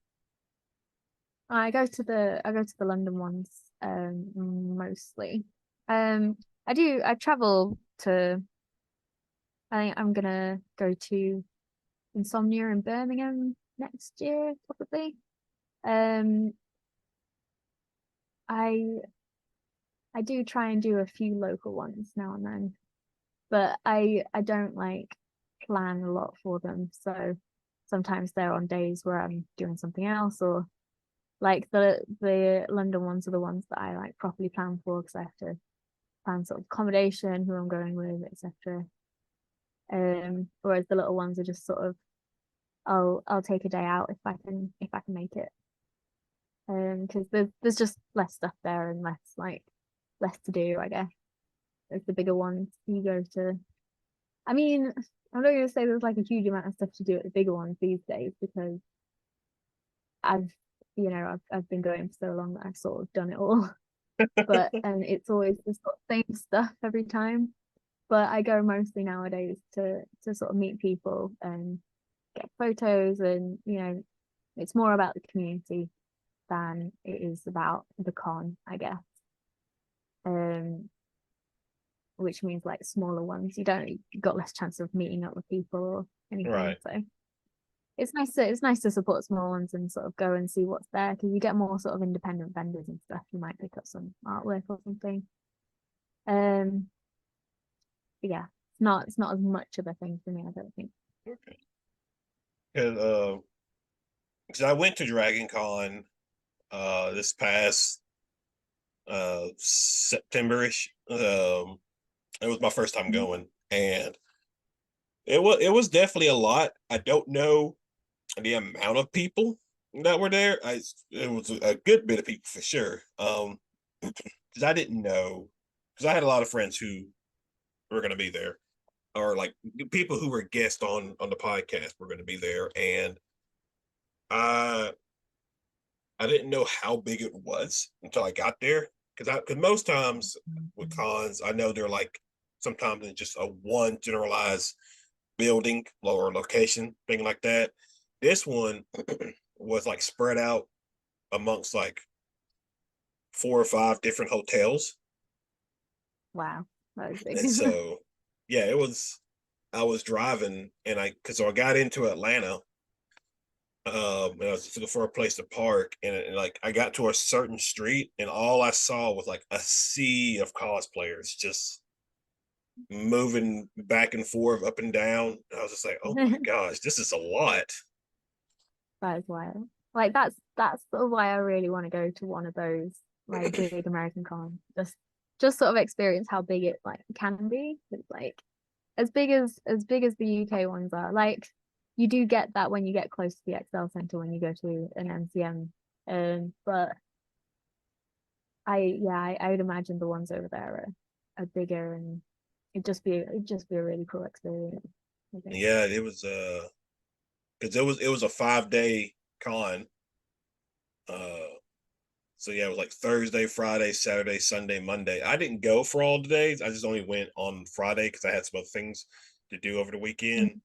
I go to the London ones mostly. Um I travel to. I think I'm gonna go to Insomnia in Birmingham next year, probably. Um, I I do try and do a few local ones now and then, but I don't like plan a lot for them. So sometimes they're on days where I'm doing something else, or like the London ones are the ones that I like properly plan for because I have to plan sort of accommodation, who I'm going with, etc. Whereas the little ones are just sort of I'll take a day out if I can make it. Because there's just less stuff there and less to do, I guess. As the bigger ones, you go to. I mean, I'm not gonna say there's like a huge amount of stuff to do at the bigger ones these days because I've I've been going for so long that I've sort of done it all. But and it's always the sort of same stuff every time. But I go mostly nowadays to sort of meet people and get photos and it's more about the community than it is about the con, I guess. Um, which means like smaller ones. You've got less chance of meeting up with people or anything. Right. So it's nice to support small ones and sort of go and see what's there because you get more sort of independent vendors and stuff. You might pick up some artwork or something. Um, but yeah, it's not as much of a thing for me, I don't think. Okay. Because I went to Dragon Con this past Septemberish. It was my first time Mhm. going, and it was definitely a lot. I don't know the amount of people that were there. It was a good bit of people for sure. Because I didn't know, because I had a lot of friends who were going to be there, or like people who were guests on the podcast were going to be there, and I I didn't know how big it was until I got there. Because most times with cons, I know they're like sometimes in just a one generalized building or location, thing like that. This one was like spread out amongst like 4 or 5 different hotels. Wow, that was big. And so, yeah, it was, I was driving and so I got into Atlanta, and I was looking for a place to park, and like I got to a certain street, and all I saw was like a sea of cosplayers just moving back and forth, up and down. And I was just like, oh my gosh, this is a lot. That is wild. Like that's sort of why I really want to go to one of those like big American cons. Just sort of experience how big it like can be. It's like as big as the UK ones are. Like you do get that when you get close to the XL Center when you go to an MCM. But I would imagine the ones over there are bigger and it'd just be a really cool experience, I think. Yeah, it was because it was a 5 day con. Uh, so yeah, it was like Thursday, Friday, Saturday, Sunday, Monday. I didn't go for all the days. I just only went on Friday because I had some other things to do over the weekend. Mhm.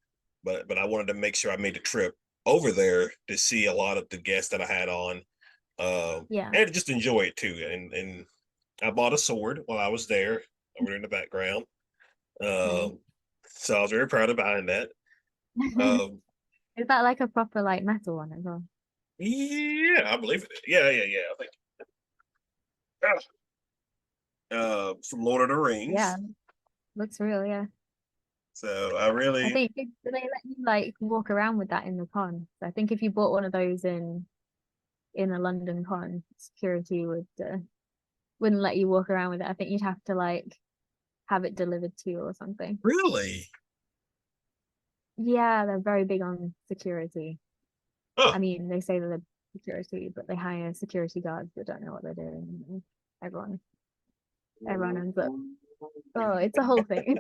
But I wanted to make sure I made the trip over there to see a lot of the guests that I had on, Yeah. and just enjoy it too. And I bought a sword while I was there over there in the background. Nice. Um, so I was very proud of buying that. Um, Is that like a proper like metal one as well? yeah, I believe it. Yeah, yeah, yeah. I think from Lord of the Yeah, Rings. looks real, yeah. So I I really, think do they let you like walk around with that in the con? So I think if you bought one of those in a London con, security wouldn't let you walk around with it. I think you'd have to like have it delivered to you or something. really, Yeah, they're very big on security. huh? I mean, they say that they're security, but they hire security guards that don't know what they're doing. Everyone, everyone ends up. Oh, it's a whole thing.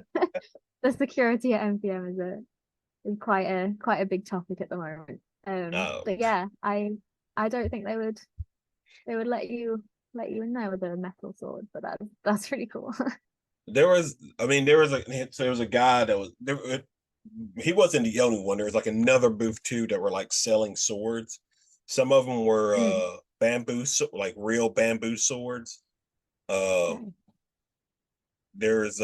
The security at MPM is quite a big topic at the moment. Oh, But yeah, I don't think they would let you in there with a metal sword, but that's pretty cool. there was. I mean, there was a guy that was there. He wasn't the only one. There was like another booth too that were like selling swords. Some of them were Mm, bamboo, like real bamboo swords. Uh, nice. There's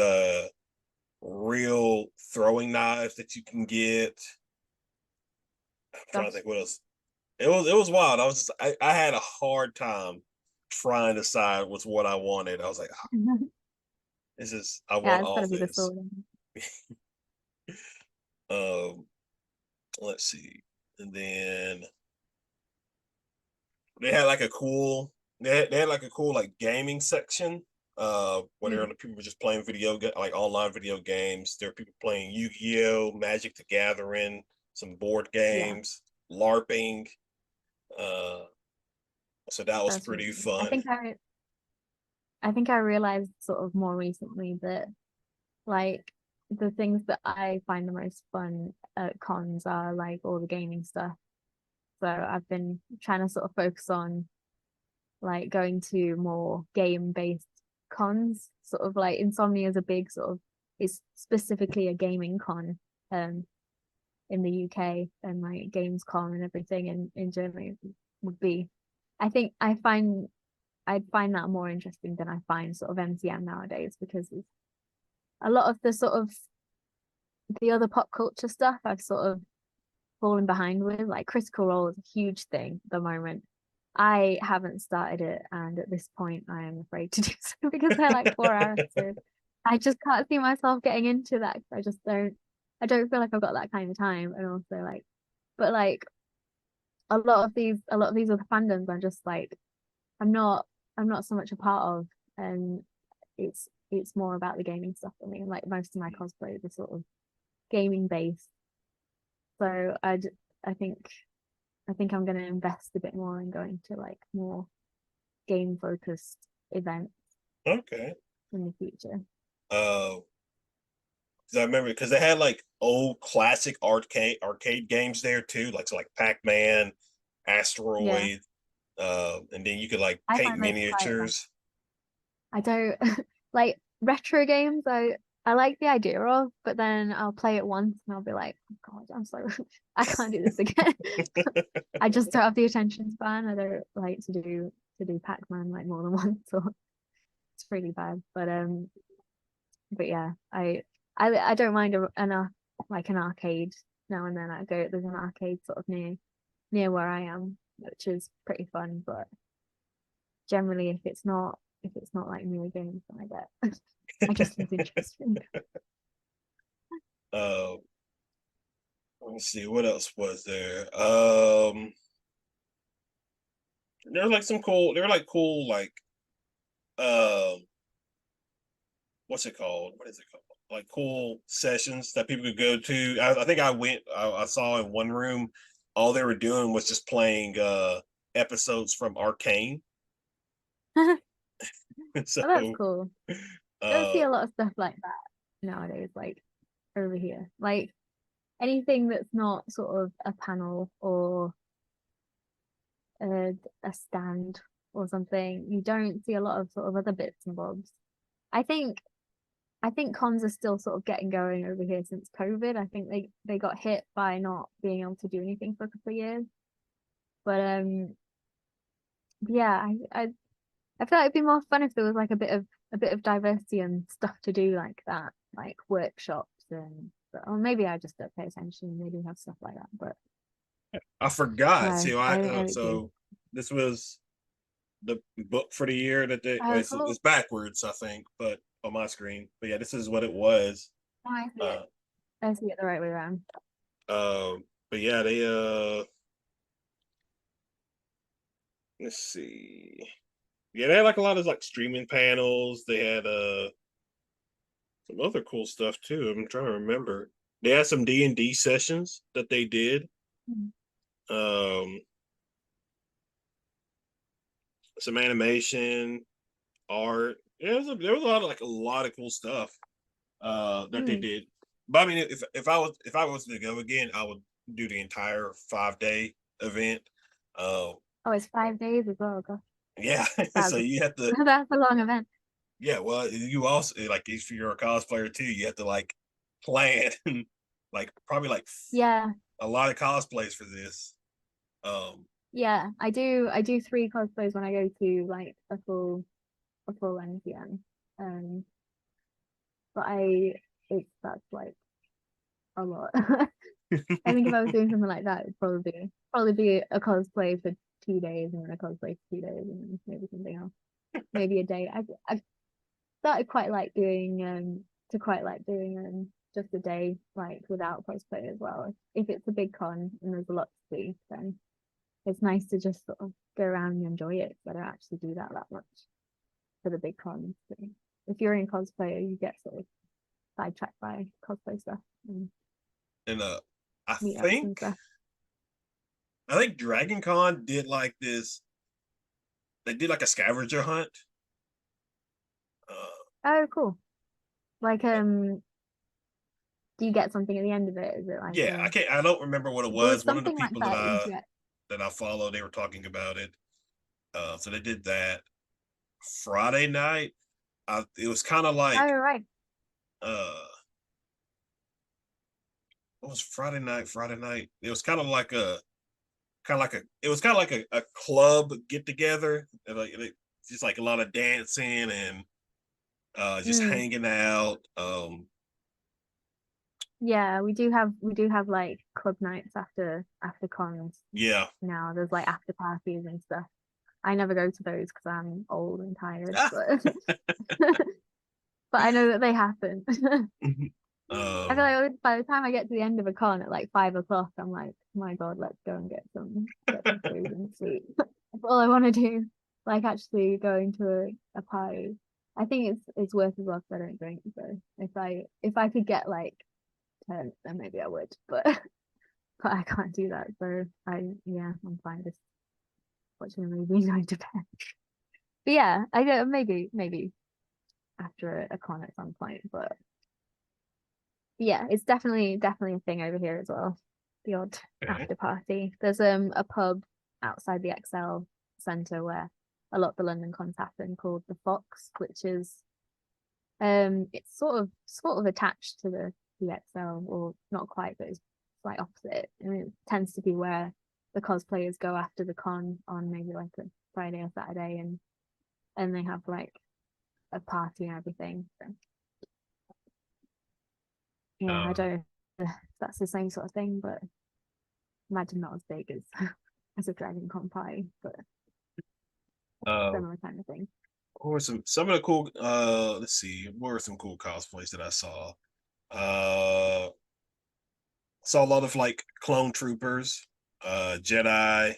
real throwing knives that you can get. I'm trying to Gosh. think what else. It was wild. I had a hard time trying to decide what's what I wanted. I was like, "Ah, this is I Yeah, want it's all gotta be the this." sword. Um, let's see. And then they had like a cool they had like a cool like gaming section where there Mm, were people just playing like online video games. There are people playing Yu-Gi-Oh, Magic the Gathering, some board yeah, games, LARPing. Uh, so that was that's really pretty cool. I fun. think I realized sort of more recently that like the things that I find the most fun at cons are like all the gaming stuff. So I've been trying to sort of focus on like going to more game-based cons. Sort of like Insomnia is a big sort of is specifically a gaming con in the UK, and like Gamescom and everything in Germany would be. I think I'd find that more interesting than I find sort of MCM nowadays, because it's a lot of the sort of the other pop culture stuff I've sort of fallen behind with. Like Critical Role is a huge thing at the moment. I haven't started it, and at this point I am afraid to do so because they're like 4 hours. So I just can't see myself getting into that. I don't feel like I've got that kind of time. And also like, but like a lot of these other fandoms I'm just like I'm not I'm not so much a part of, and it's more about the gaming stuff for me. And like most of my cosplays are sort of gaming based. So I think I think I'm going to invest a bit more in going to like more game focused events Okay. in the future. Uh, 'Cause I remember because they had like old classic arcade games there too, like Pac-Man, Yeah, Asteroid, and then you could like I paint find those quite like miniatures. I don't like retro games. I like the idea of, but then I'll play it once and I'll be like, oh God, I'm so I can't do this again. I just don't have the attention span. I don't like to do Pac-Man like more than once, or it's really bad. But yeah, I don't mind like an arcade now and then. I go There's an arcade sort of near where I am, which is pretty fun. But generally, if it's not like newer games, then I just lose interest in. uh, let me see what else was there. There were like some cool. There were like cool like um, what's it called? What is it called? Like cool sessions that people could go to. I think I went. I saw in one room, all they were doing was just playing episodes from Arcane. Well, that's So cool. Don't see uh a lot of stuff like that nowadays, like over here. Like anything that's not sort of a panel or a, a stand or something, you don't see a lot of sort of other bits and bobs. I think I think cons are still sort of getting going over here since COVID. I think they got hit by not being able to do anything for a couple of years. But yeah, I feel like it'd be more fun if there was like a bit of diversity and stuff to do like that, like workshops or maybe I just don't pay attention and they do have stuff like that. But I forgot. no, See, I don't really do. so this was the book for the year that Oh, it's cool. backwards, I think, but on my screen. But yeah, this is what it was. Oh, I see it. Uh, I see it the right way around. but yeah, they let's see. Yeah, they had like a lot of like streaming panels. They had some other cool stuff too. I'm trying to remember. They had some D&D sessions that they did. Mm. Um, some animation, art. Yeah, there was a lot of a lot of cool stuff that they Mm. did. But I mean, if I was to go again, I would do the entire 5 day event. Uh, Oh, it's 5 days as well. Gosh, yeah, so that's you have to. that's a long event. Yeah, well, you also like if you're a cosplayer too, you have to like plan like probably Yeah, a lot of cosplays for this. Um, yeah. I do three cosplays when I go to like a full NCM. Um, but that's like a lot. I think if I was doing something like that, it'd probably be a cosplay for 2 days and then a cosplay for 2 days and then maybe something else. Maybe a day. I started quite like doing just a day like without cosplay as well. If it's a big con and there's a lot to see, then it's nice to just sort of go around and enjoy it. Because I don't actually do that much for the big cons. So if you're in cosplay, you get sort of sidetracked by cosplay stuff and And I meetups and think stuff. I think Dragon Con did like this. They did like a scavenger hunt. Uh, Oh, cool. Like, do you get something at the end of it? Is it like yeah, I don't remember what it there was was. One of the something like people that you get? that I follow, they were talking about it. So they did that Friday night. It was kind of like Oh, right. uh, what was Friday night? Friday night. It was kind of like a it was kind of like a club get together. Like just like a lot of dancing and just Mm. hanging out. Yeah, we do have like club nights after cons Yeah. now. There's like after parties and stuff. I never go to those because I'm old and tired, but but I know that they happen. I feel um, like by the time I get to the end of a con at like 5 o'clock, I'm like, my God, let's go and get some food and sleep. That's all I want to do. Like actually going to a party. I think it's worth as well because I don't drink. So if I could get like 10, then maybe I would. But but I can't do that. So I'm fine just watching a movie and going to bed. But yeah, I don't maybe after a con at some point. But yeah, it's definitely a thing over here as well. The odd okay. after party. There's a pub outside the XL Centre where a lot of the London cons happen called the Fox, which is it's sort of attached to the XL, or not quite, but it's like opposite. And it tends to be where the cosplayers go after the con on maybe like a Friday or Saturday, and they have like a party and everything. So yeah, I Um, don't know if that's the same sort of thing, but imagine not as big as as a Dragon Con party, but uh, similar kind of thing. what were some of the cool? Let's see. What were some cool cosplays that I saw? Uh, saw a lot of like clone troopers, Jedi,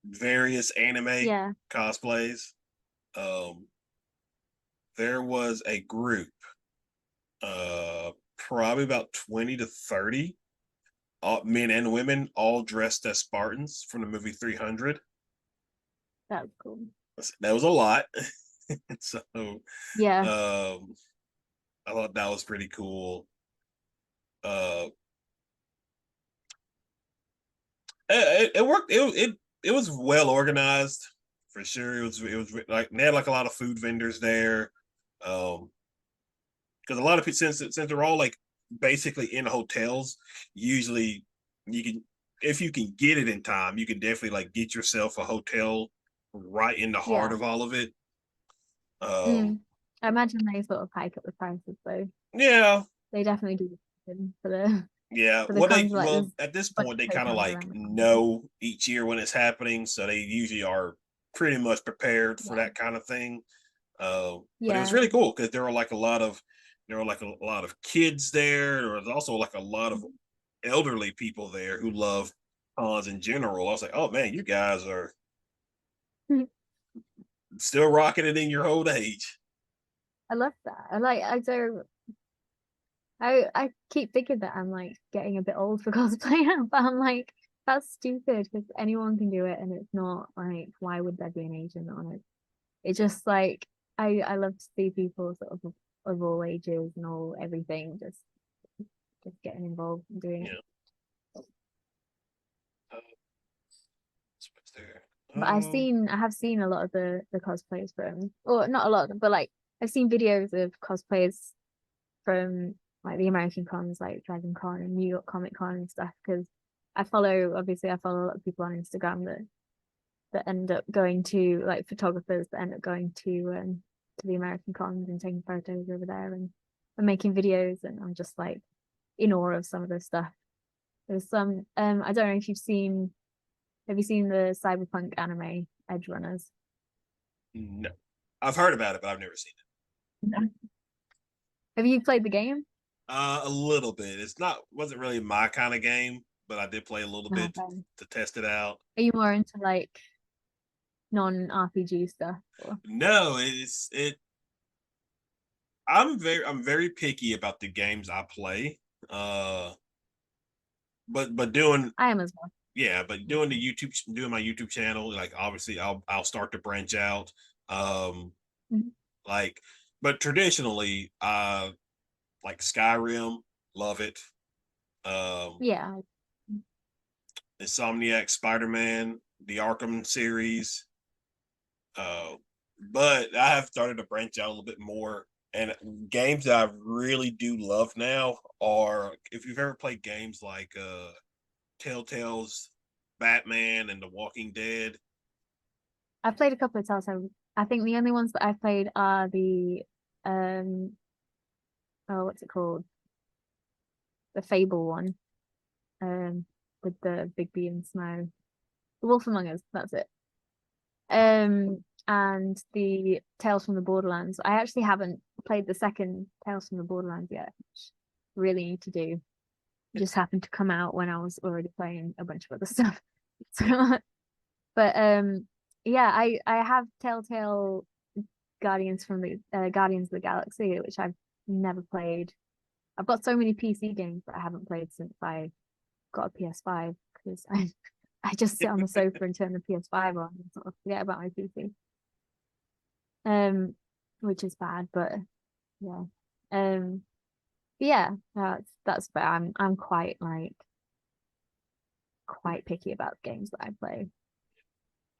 various anime Yeah, cosplays. Um, there was a group, probably about 20 to 30, men and women, all dressed as Spartans from the movie 300. that's cool. That was a lot. So Yeah, um, I thought that was pretty cool. Uh, it worked. It was well organized for sure. It was like they had like a lot of food vendors there. Because a lot of people, since they're all like basically in hotels, usually you can, if you can get it in time, you can definitely like get yourself a hotel right in the heart yeah. of all of it. Um, Mm. I imagine they sort of hike up the prices though. yeah, They definitely do yeah. for the Well, cons. Like there's at this a bunch point they of kind of hotels like around the con. know each year when it's happening, so they usually are pretty much prepared for Yeah, that kind of thing. But it was yeah, really cool because there were like a lot of kids there. There was also like a lot of elderly people there who love cons in general. I was like, oh man, you guys are still rocking it in your old age. I love that. I don't I keep thinking that I'm like getting a bit old for cosplay now, but I'm like that's stupid because anyone can do it, and it's not like why would there be an age limit on it? It's just like I love to see people sort of all ages and all everything just getting involved and doing it. Yeah. Uh, what's there? But Um, I have seen a lot of the cosplays from, or not a lot, but like I've seen videos of cosplays from like the American cons, like Dragon Con and New York Comic Con and stuff. Because I follow a lot of people on Instagram that end up going to like photographers that end up going to to the American cons and taking photos over there and making videos, and I'm just like in awe of some of this stuff. There's some I don't know if you've seen, have you seen the cyberpunk anime Edge Runners? No, I've heard about it, but I've never seen it. No. Have you played the game? A little bit. It's not wasn't really my kind of game, but I did play a little bit Okay. to test it out. Are you more into like non-RPG stuff? Or? No, it's it. I'm very picky about the games I play. Uh, but doing I am as well. yeah, but doing my YouTube channel, like obviously I'll start to branch out. Um, Mhm. like, but traditionally, like Skyrim, love it. Um, Yeah. Insomniac, Spider-Man, the Arkham series. Uh, but I have started to branch out a little bit more. And games that I really do love now are, if you've ever played games like Telltale's Batman and The Walking Dead. I've played a couple of Telltale. I think the only ones that I've played are the um oh, what's it called? The Fable one. With the Big B and Snow. The Wolf Among Us, that's it. And the Tales from the Borderlands. I actually haven't played the second Tales from the Borderlands yet, which I really need to do. It just happened to come out when I was already playing a bunch of other stuff. So, but yeah, I have Telltale Guardians of the Galaxy, which I've never played. I've got so many PC games that I haven't played since I got a PS5 because I just sit on the sofa and turn the PS5 on and sort of forget about my PC. Which is bad, but yeah. But yeah, that's but I'm quite picky about games that I play.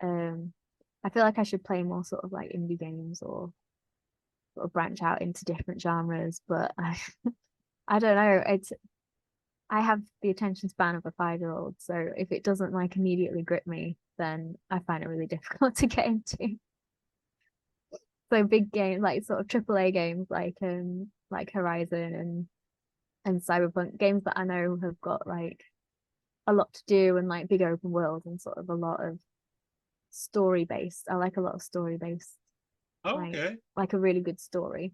I feel like I should play more sort of like indie games or sort of branch out into different genres, but I don't know. I have the attention span of a 5-year-old, so if it doesn't like immediately grip me, then I find it really difficult to get into. So big games like sort of AAA games like Horizon and Cyberpunk, games that I know have got like a lot to do and like big open world and sort of a lot of story based. I like a lot of story based, Okay. like a really good story.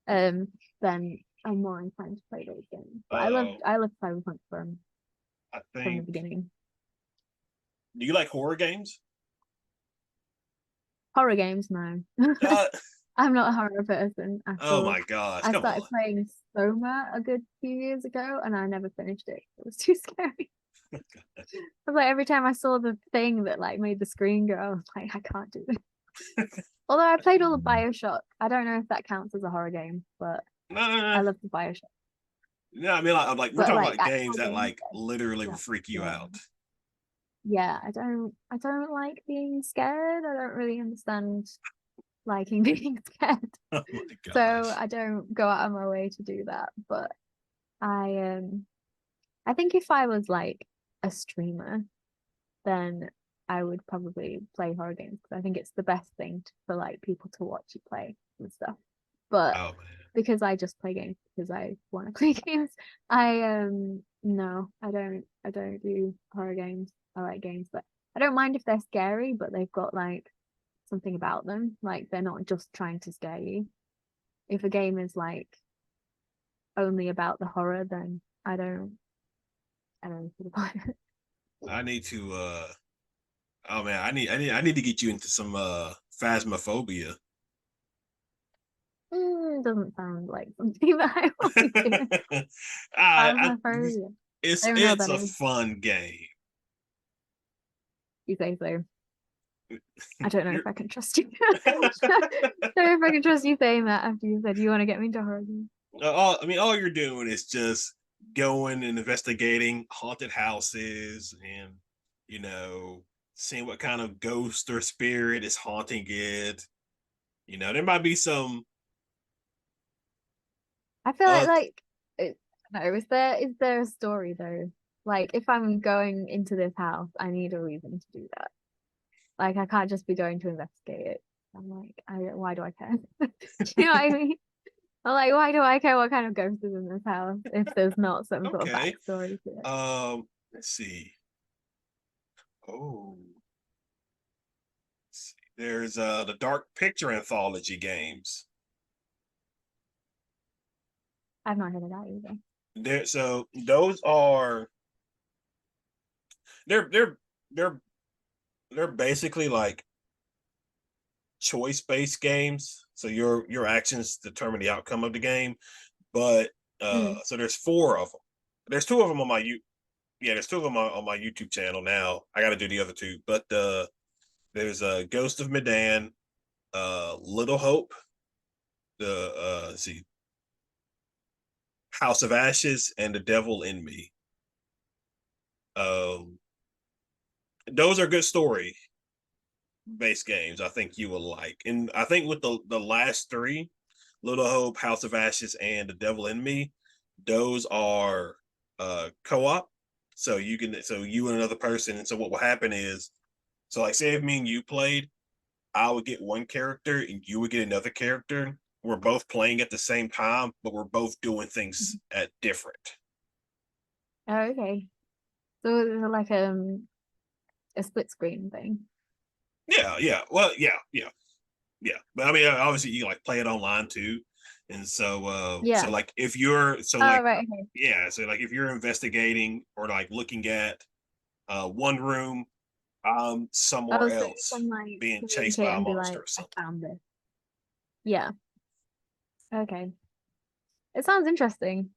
Then I'm more inclined to play those games. But Uh, I love Cyberpunk I from the think. beginning. Do you like horror games? Horror games, no. Uh, I'm not a horror person at oh all. my gosh, I come started on. playing Soma a good few years ago and I never finished it. It was too scary. I was like every time I saw the thing that like made the screen go, I was like, I can't do this. Although I played all of Bioshock. I don't know if that counts as a horror game, but No, no, I no. love the Bioshock. No, I mean, like, I'm like we're But talking like about games actual that games, like literally yeah, will freak you yeah. out. Yeah, I don't like being scared. I don't really understand liking being scared. Oh my So gosh. I don't go out of my way to do that. But I think if I was like a streamer, then I would probably play horror games because I think it's the best thing for like people to watch you play and stuff. But Oh man. because I just play games because I want to play games, no, I don't do horror games. I like games, but I don't mind if they're scary, but they've got like something about them. Like they're not just trying to scare you. If a game is like only about the horror, then I don't feel about it. I need to oh man, I need to get you into some phasmophobia. Doesn't sound like something that I want to do. I Phasmophobia. I it's don't know what it's that a is. fun game. You say so. I don't know if You're I can trust you. Don't know if I can trust you saying that after you said you want to get me into horror games. I mean, all you're doing is just going and investigating haunted houses and, you know, seeing what kind of ghost or spirit is haunting it. You know, there might be some. I feel Uh, it, no, is there a story though? Like if I'm going into this house, I need a reason to do that. Like I can't just be going to investigate it. I'm like, why do I care? Do you know what I mean? I'm like, why do I care what kind of ghost is in this house if there's not some sort of Okay. backstory to it? Let's see. Oh, let's see. There's the Dark Picture Anthology games. I've not heard of that either. So those are they're they're they're they're basically like choice-based games. So your actions determine the outcome of the game. But Mm. so there's four of them. There's two of them on my yeah, there's two of them on my YouTube channel now. I got to do the other two, but there's a Ghost of Medan, Little Hope, the let's see, House of Ashes, and The Devil in Me. Um, those are good story based games. I think you will like, and I think with the last three, Little Hope, House of Ashes, and The Devil in Me, those are co-op. So you and another person, and so what will happen is, so like say if me and you played, I would get one character and you would get another character. We're both playing at the same time, but we're both doing things at different. Oh, okay. So it's like a split screen thing. Yeah, yeah. Well, yeah. But I mean, obviously, you can like play it online too, and so Yeah. like if you're Oh, right. Okay. yeah, so like if you're investigating or like looking at one room, Oh, somewhere so you else can like being chased communicate by a and be monster like, or I something. found this. Yeah. Okay. It sounds interesting.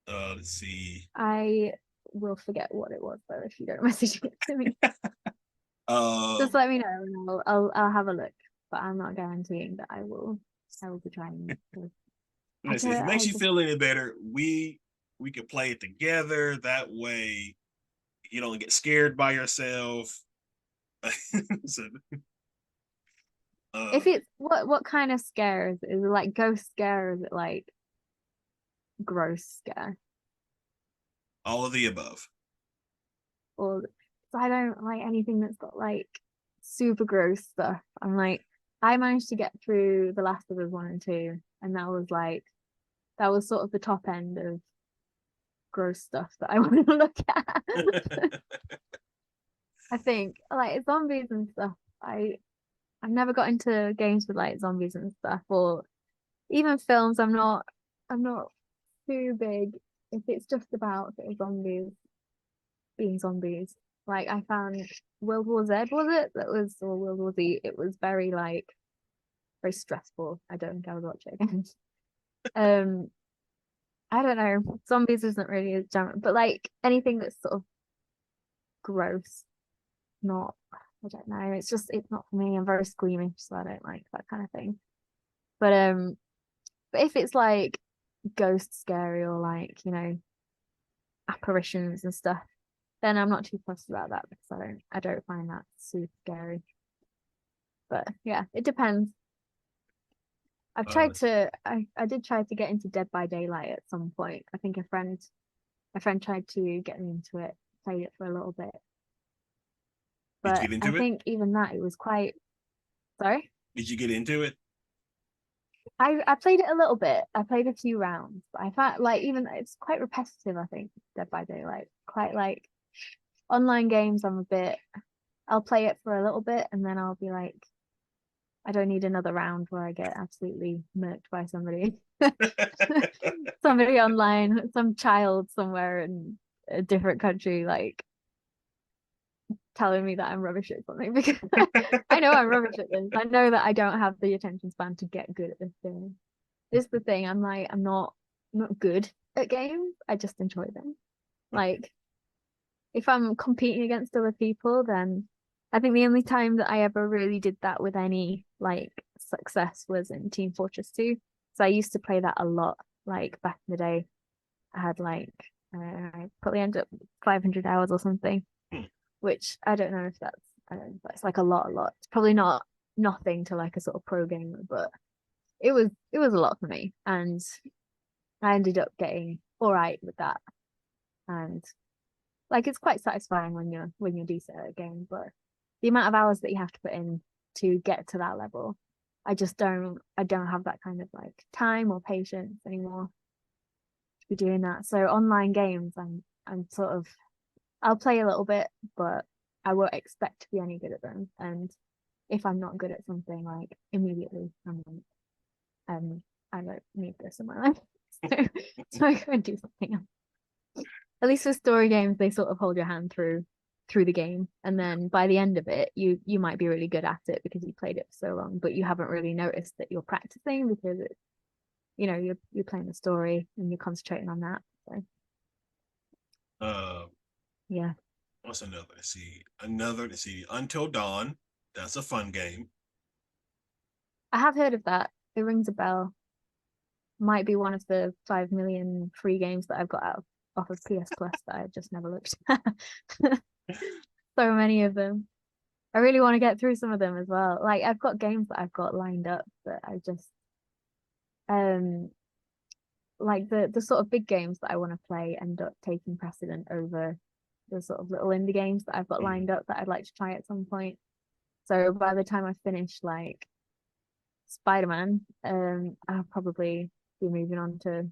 Let's see. I will forget what it was though if you don't message it to me. Just Um, let me know and I'll have a look. But I'm not guaranteeing that I will be trying to. I Listen, don't if it makes I you just feel any better, we can play it together. That way, you don't get scared by yourself. so, if uh, it's what kind of scare is it? Is it like ghost scare or is it like gross scare? all of the above. Or I don't like anything that's got like super gross stuff. I'm like I managed to get through The Last of Us 1 and 2 and that was sort of the top end of gross stuff that I want to look at. I think like zombies and stuff. I've never got into games with like zombies and stuff or even films. I'm not too big if it's just about sort of zombies being zombies. Like I found World War Z was it that was or World War Z. It was very like very stressful. I don't think I would watch it again. um, I don't know. Zombies isn't really a genre, but like anything that's sort of gross, not. I don't know. It's not for me. I'm very squeamish, so I don't like that kind of thing. But if it's like ghost scary or like apparitions and stuff, then I'm not too fussed about that because I don't find that super scary. But yeah, it depends. uh, I did try to get into Dead by Daylight at some point. I think a friend tried to get me into it, played it for a little bit. did you But get I into it? think even that it was quite sorry. Did you get into it? I played it a little bit. I played a few rounds, but I found like even it's quite repetitive, I think, Dead by Daylight. Quite like online games, I'll play it for a little bit and then I'll be like, I don't need another round where I get absolutely murked by somebody. Somebody online, some child somewhere in a different country, like telling me that I'm rubbish at something because I know I'm rubbish at this. I know that I don't have the attention span to get good at this thing. This is the thing. I'm like, I'm not good at games. I just enjoy them. Like if I'm competing against other people, then I think the only time that I ever really did that with any like success was in Team Fortress 2. So I used to play that a lot. Like back in the day, I had like I probably ended up 500 hours or something, which I don't know if I don't know, that's like a lot. It's probably not nothing to like a sort of pro gamer, but it was a lot for me, and I ended up getting all right with that. And like it's quite satisfying when you're decent at a game, but the amount of hours that you have to put in to get to that level. I don't have that kind of like time or patience anymore to be doing that. So online games, I'm sort of, I'll play a little bit, but I won't expect to be any good at them. And if I'm not good at something, like immediately I don't need this in my life. So I go and do something else. At least with story games, they sort of hold your hand through the game, and then by the end of it, you might be really good at it because you played it for so long, but you haven't really noticed that you're practicing because it's, you're playing the story and you're concentrating on that. So yeah. What's another? Let's see. Until Dawn. That's a fun game. I have heard of that. It rings a bell. Might be one of the 5 million free games that I've got off of PS Plus that I just never looked at. So many of them. I really want to get through some of them as well. Like I've got games that I've got lined up that I just like the sort of big games that I want to play end up taking precedent over the sort of little indie games that I've got lined up that I'd like to try at some point. So by the time I finish like Spider-Man, I'll probably be moving on to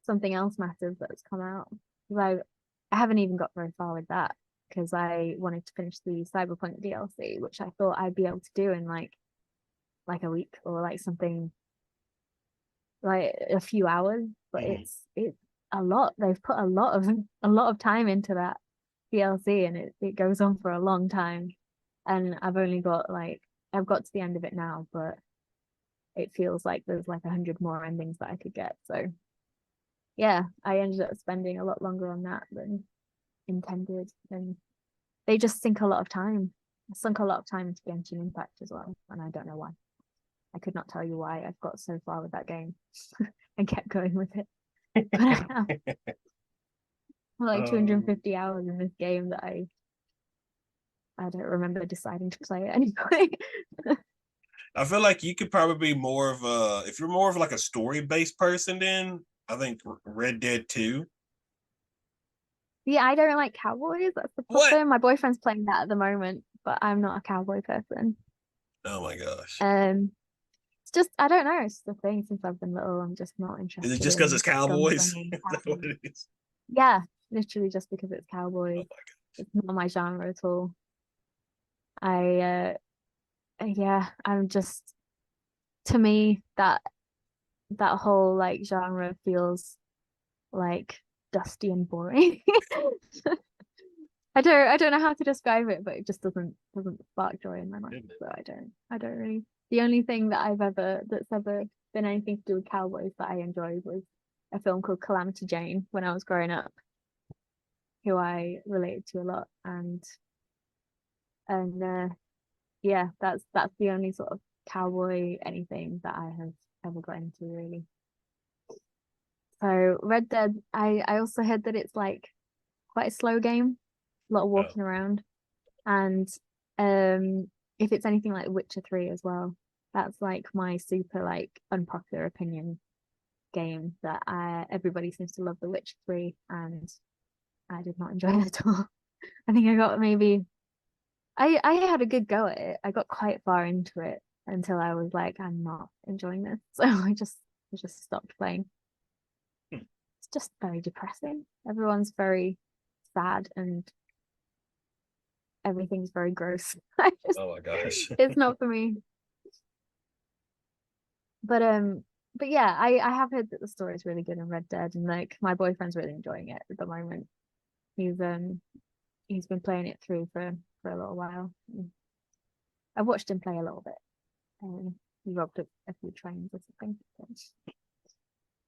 something else massive that's come out. Because I haven't even got very far with that because I wanted to finish the Cyberpunk DLC, which I thought I'd be able to do in like a week or like something like a few hours, but it's a lot. They've put a lot of time into that DLC, and it goes on for a long time. And I've got to the end of it now, but it feels like there's like 100 more endings that I could get. So yeah, I ended up spending a lot longer on that than intended, and they just sink a lot of time. I sunk a lot of time into Genshin Impact as well, and I don't know why. I could not tell you why I've got so far with that game and kept going with it. But I have like 250 hours in this game that I don't remember deciding to play it anyway. I feel like you could probably be more of a, if you're more of like a story-based person, then I think Red Dead 2. Yeah, I don't like cowboys. That's the What? problem. My boyfriend's playing that at the moment, but I'm not a cowboy person. Oh my gosh. It's just I don't know. It's the thing since I've been little. I'm just not Is it interested just because in it's cowboys? gunslinging. Is that what it is? Yeah, literally just because it's Oh cowboys. my It's not my genre at all. I yeah, I'm just to me that whole like genre feels like dusty and boring. I don't know how to describe it, but it just doesn't spark joy in my mind. So I don't really. The only thing that's ever been anything to do with cowboys that I enjoyed was a film called Calamity Jane when I was growing up, who I related to a lot, and yeah, that's the only sort of cowboy anything that I have ever got into really. So Red Dead, I also heard that it's like quite a slow game, a lot of gosh. walking around, and if it's anything like Witcher 3 as well, that's like my super like unpopular opinion game that everybody seems to love The Witcher 3, and I did not enjoy it at all. I think I got maybe I had a good go at it. I got quite far into it until I was like, I'm not enjoying this. So I just stopped playing. It's just very depressing. Everyone's very sad and everything's very gross. Oh my gosh. It's not for me. But yeah, I have heard that the story is really good in Red Dead, and like my boyfriend's really enjoying it at the moment. He's been playing it through for a little while. I've watched him play a little bit. He robbed a few trains or something,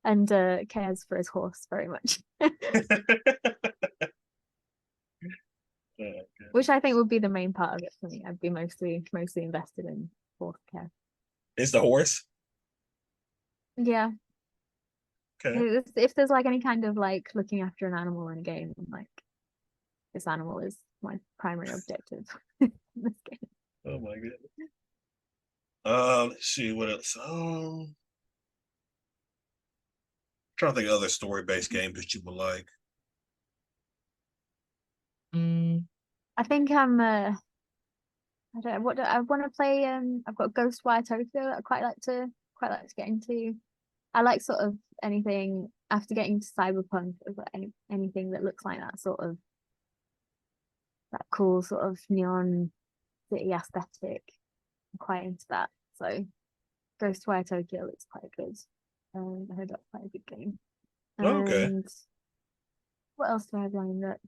and cares for his horse very much, which I think would be the main part of it for me. I'd be mostly invested in horse care. It's the horse. Yeah. Okay. If there's like any kind of like looking after an animal in a game, I'm like this animal is my primary objective in this game. Oh my goodness. Let's see what else. Trying to think of other story-based games that you would like. I think I'm I don't what do, I want to play. I've got Ghostwire Tokyo that I quite like to get into. I like sort of anything after getting to Cyberpunk, I've got anything that looks like that sort of that cool sort of neon city aesthetic. I'm quite into that. So Ghostwire Tokyo looks quite good. I heard that's quite a good game. Oh, okay. And what else do I have lined up?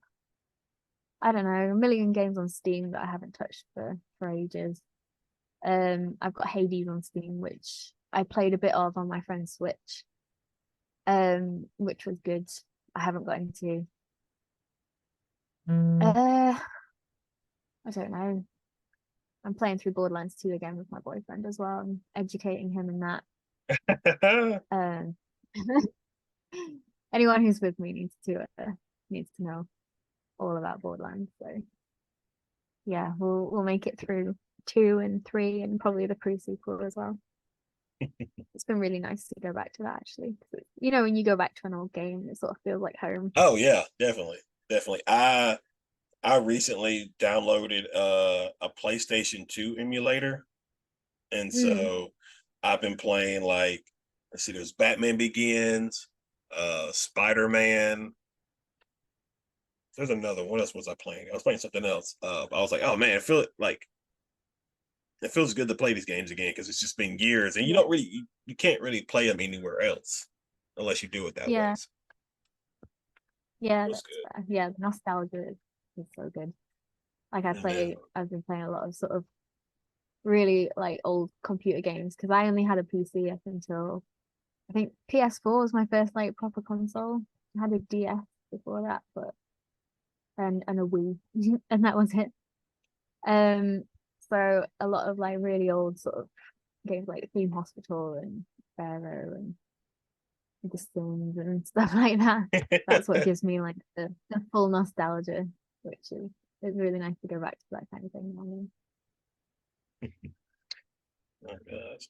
I don't know, a million games on Steam that I haven't touched for ages. I've got Hades on Steam, which I played a bit of on my friend's Switch, which was good. I haven't got into. Uh, I don't know. I'm playing through Borderlands 2 again with my boyfriend as well. I'm educating him in that. Um, anyone who's with me needs to know all about Borderlands. So yeah, we'll make it through 2 and 3 and probably the pre-sequel as well. It's been really nice to go back to that actually. You know, when you go back to an old game, it sort of feels like home. Oh yeah, definitely, definitely. I recently downloaded a PlayStation 2 emulator, and Mm. so I've been playing like, let's see, there's Batman Begins, Spider-Man. There's another. What else was I playing? I was playing something else. I was like, oh man, it feels good to play these games again because it's just been years, and Yeah, you can't really play them anywhere else unless you do it that way. yeah, So yeah. it was That's good. fair. Yeah, the nostalgia is so good. Like And then I've been playing a lot of sort of really like old computer games because I only had a PC up until I think PS4 was my first like proper console. I had a DS before that, but and a Wii, and that was it. Um, so a lot of like really old sort of games like Theme Hospital and Pharaoh and The Sims and stuff like that. That's what gives me like the full nostalgia, which is it's really nice to go back to that kind of thing. I mean, oh gosh.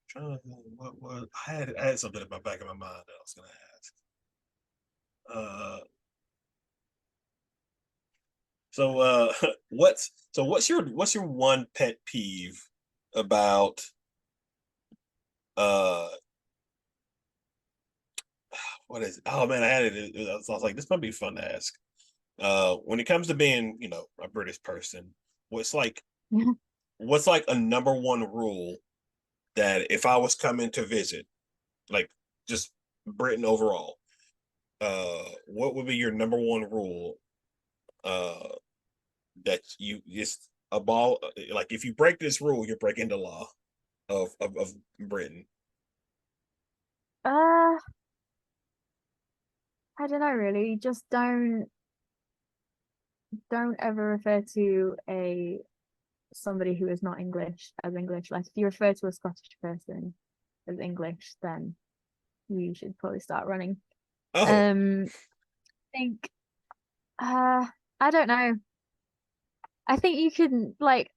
Trying to think what I had something in my back of my mind that I was gonna ask. So what's your one pet peeve about uh what is it? Oh man, I had it. I was like, this might be fun to ask. When it comes to being, a British person, what's like what's like a number one rule that if I was coming to visit, like just Britain overall, what would be your number one rule uh that you just a ball like if you break this rule, you're breaking the law of Britain. uh, I don't know really. Just don't ever refer to a somebody who is not English as English. Like if you refer to a Scottish person as English, then you should probably start running. Oh, I think I don't know. I think you can like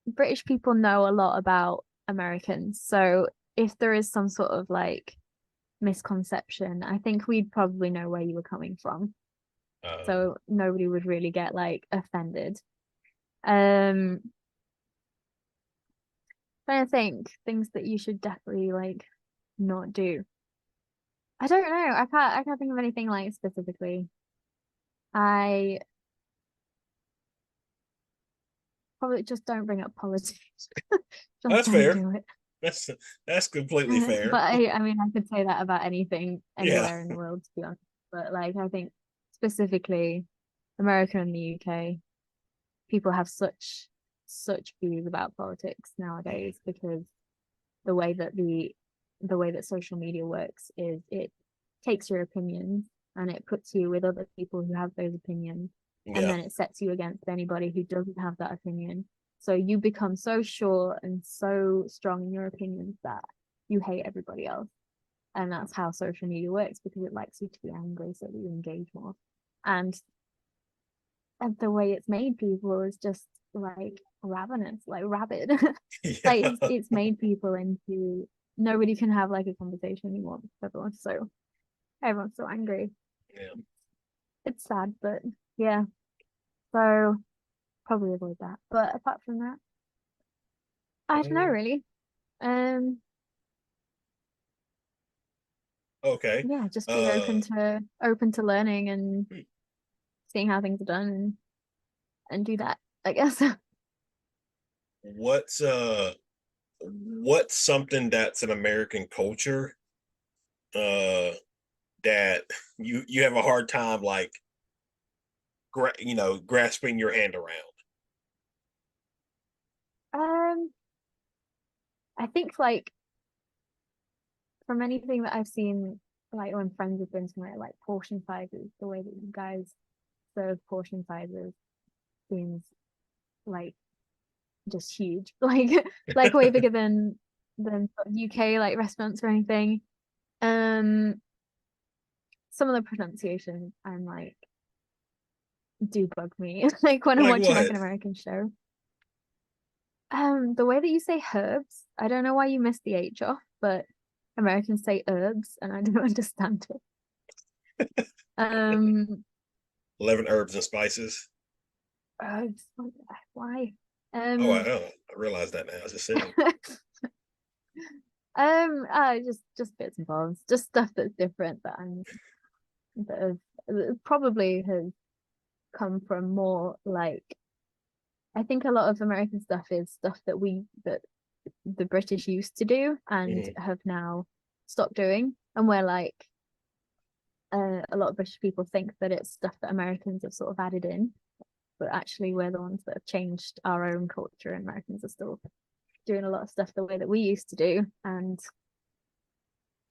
British people know a lot about Americans. So if there is some sort of like misconception, I think we'd probably know where you were coming from. uh, So nobody would really get like offended. Um, I think things that you should definitely like not do. I don't know. I can't think of anything like specifically. I probably just don't bring up politics. Just that's don't fair. do it. That's that's completely But fair. I mean, I could say that about anything Yeah, anywhere in the world, to be honest. But like, I think specifically America and the UK, people have such views about politics nowadays because the way that the way that social media works is it takes your opinions and it puts you with other people who have those opinions, and yeah, then it sets you against anybody who doesn't have that opinion. So you become so sure and so strong in your opinions that you hate everybody else. And that's how social media works because it likes you to be angry so that you engage more. And and the way it's made people is just like ravenous, like rabid. Like yeah, it's made people into nobody can have like a conversation anymore with everyone. So everyone's so angry. yeah. it's sad, but yeah. So probably avoid that. But apart from that, I don't know really. Um, Okay. yeah, just be Uh, open to learning and seeing how things are done and do that, I guess. what's uh, what's something that's an American culture uh that you have a hard time like grasping your hand around? Um, I think like from anything that I've seen, like when friends have been somewhere, like portion sizes, the way that you guys serve portion sizes seems like just huge, like way bigger than UK like restaurants or anything. Um, some of the pronunciation I'm like do bug me, like when I'm Like watching like what? an American show. The way that you say herbs, I don't know why you missed the H off, but Americans say herbs, and I don't understand it. Um, 11 herbs and spices. herbs, why? Oh, I Um, know. I realize that now. I just said it. just bits and bobs, just stuff that's different that that probably has come from more like I think a lot of American stuff is stuff that the British used to do and Mhm. have now stopped doing, and we're like a lot of British people think that it's stuff that Americans have sort of added in, but actually we're the ones that have changed our own culture, and Americans are still doing a lot of stuff the way that we used to do. And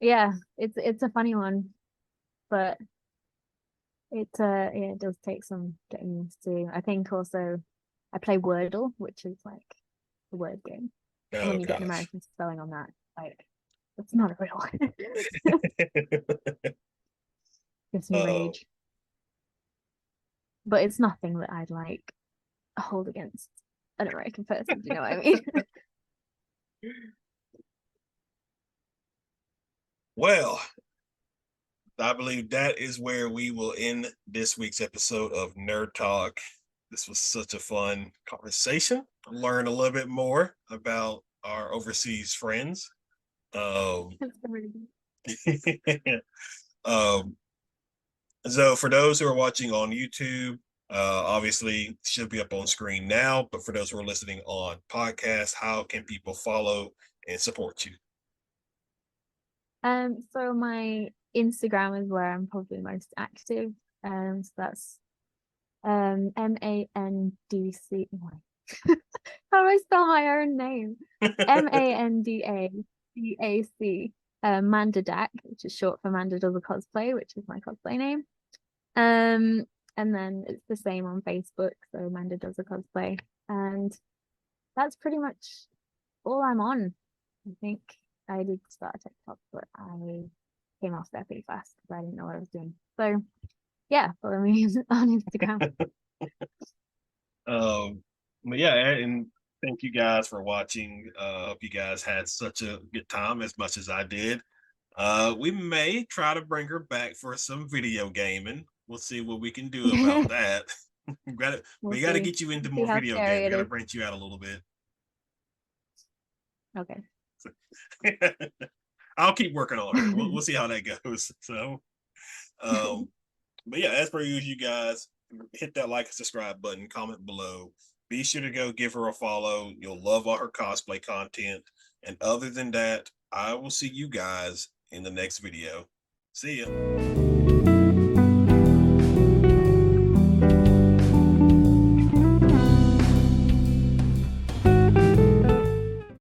yeah, it's a funny one, but yeah, it does take some getting used to. I think also I play Wordle, which is like a word game. And Oh when you get an gosh. American spelling on that, like it's not a real one. Gives me uh, rage. But it's nothing that I'd like hold against an American person. Do you know what I mean? well, I believe that is where we will end this week's episode of Nerd Talk. This was such a fun conversation. Learn a little bit more about our overseas friends. Um, It's really good. um, so for those who are watching on YouTube, obviously should be up on screen now. But for those who are listening on podcast, how can people follow and support you? So my Instagram is where I'm probably most active. So that's MANDC. How do I spell my own name? MANDACAC. Manda Dak, which is short for Manda Does a Cosplay, which is my cosplay name. Um, and then it's the same on Facebook, so Manda Does a Cosplay. And that's pretty much all I'm on. I think I did start a TikTok, but I came off there pretty fast because I didn't know what I was doing. So yeah, follow me on Instagram. Um, but yeah, and thank you guys for watching. Hope you guys had such a good time as much as I did. We may try to bring her back for some video gaming. We'll see what we can do about that. We'll we gotta see. get you into See more how video scary games. We it gotta is. branch you out a little bit. Okay. I'll keep working on her. We'll see how that goes. So, um, but yeah, as per usual, you guys hit that like and subscribe button, comment below. Be sure to go give her a follow. You'll love all her cosplay content. And other than that, I will see you guys in the next video. See ya.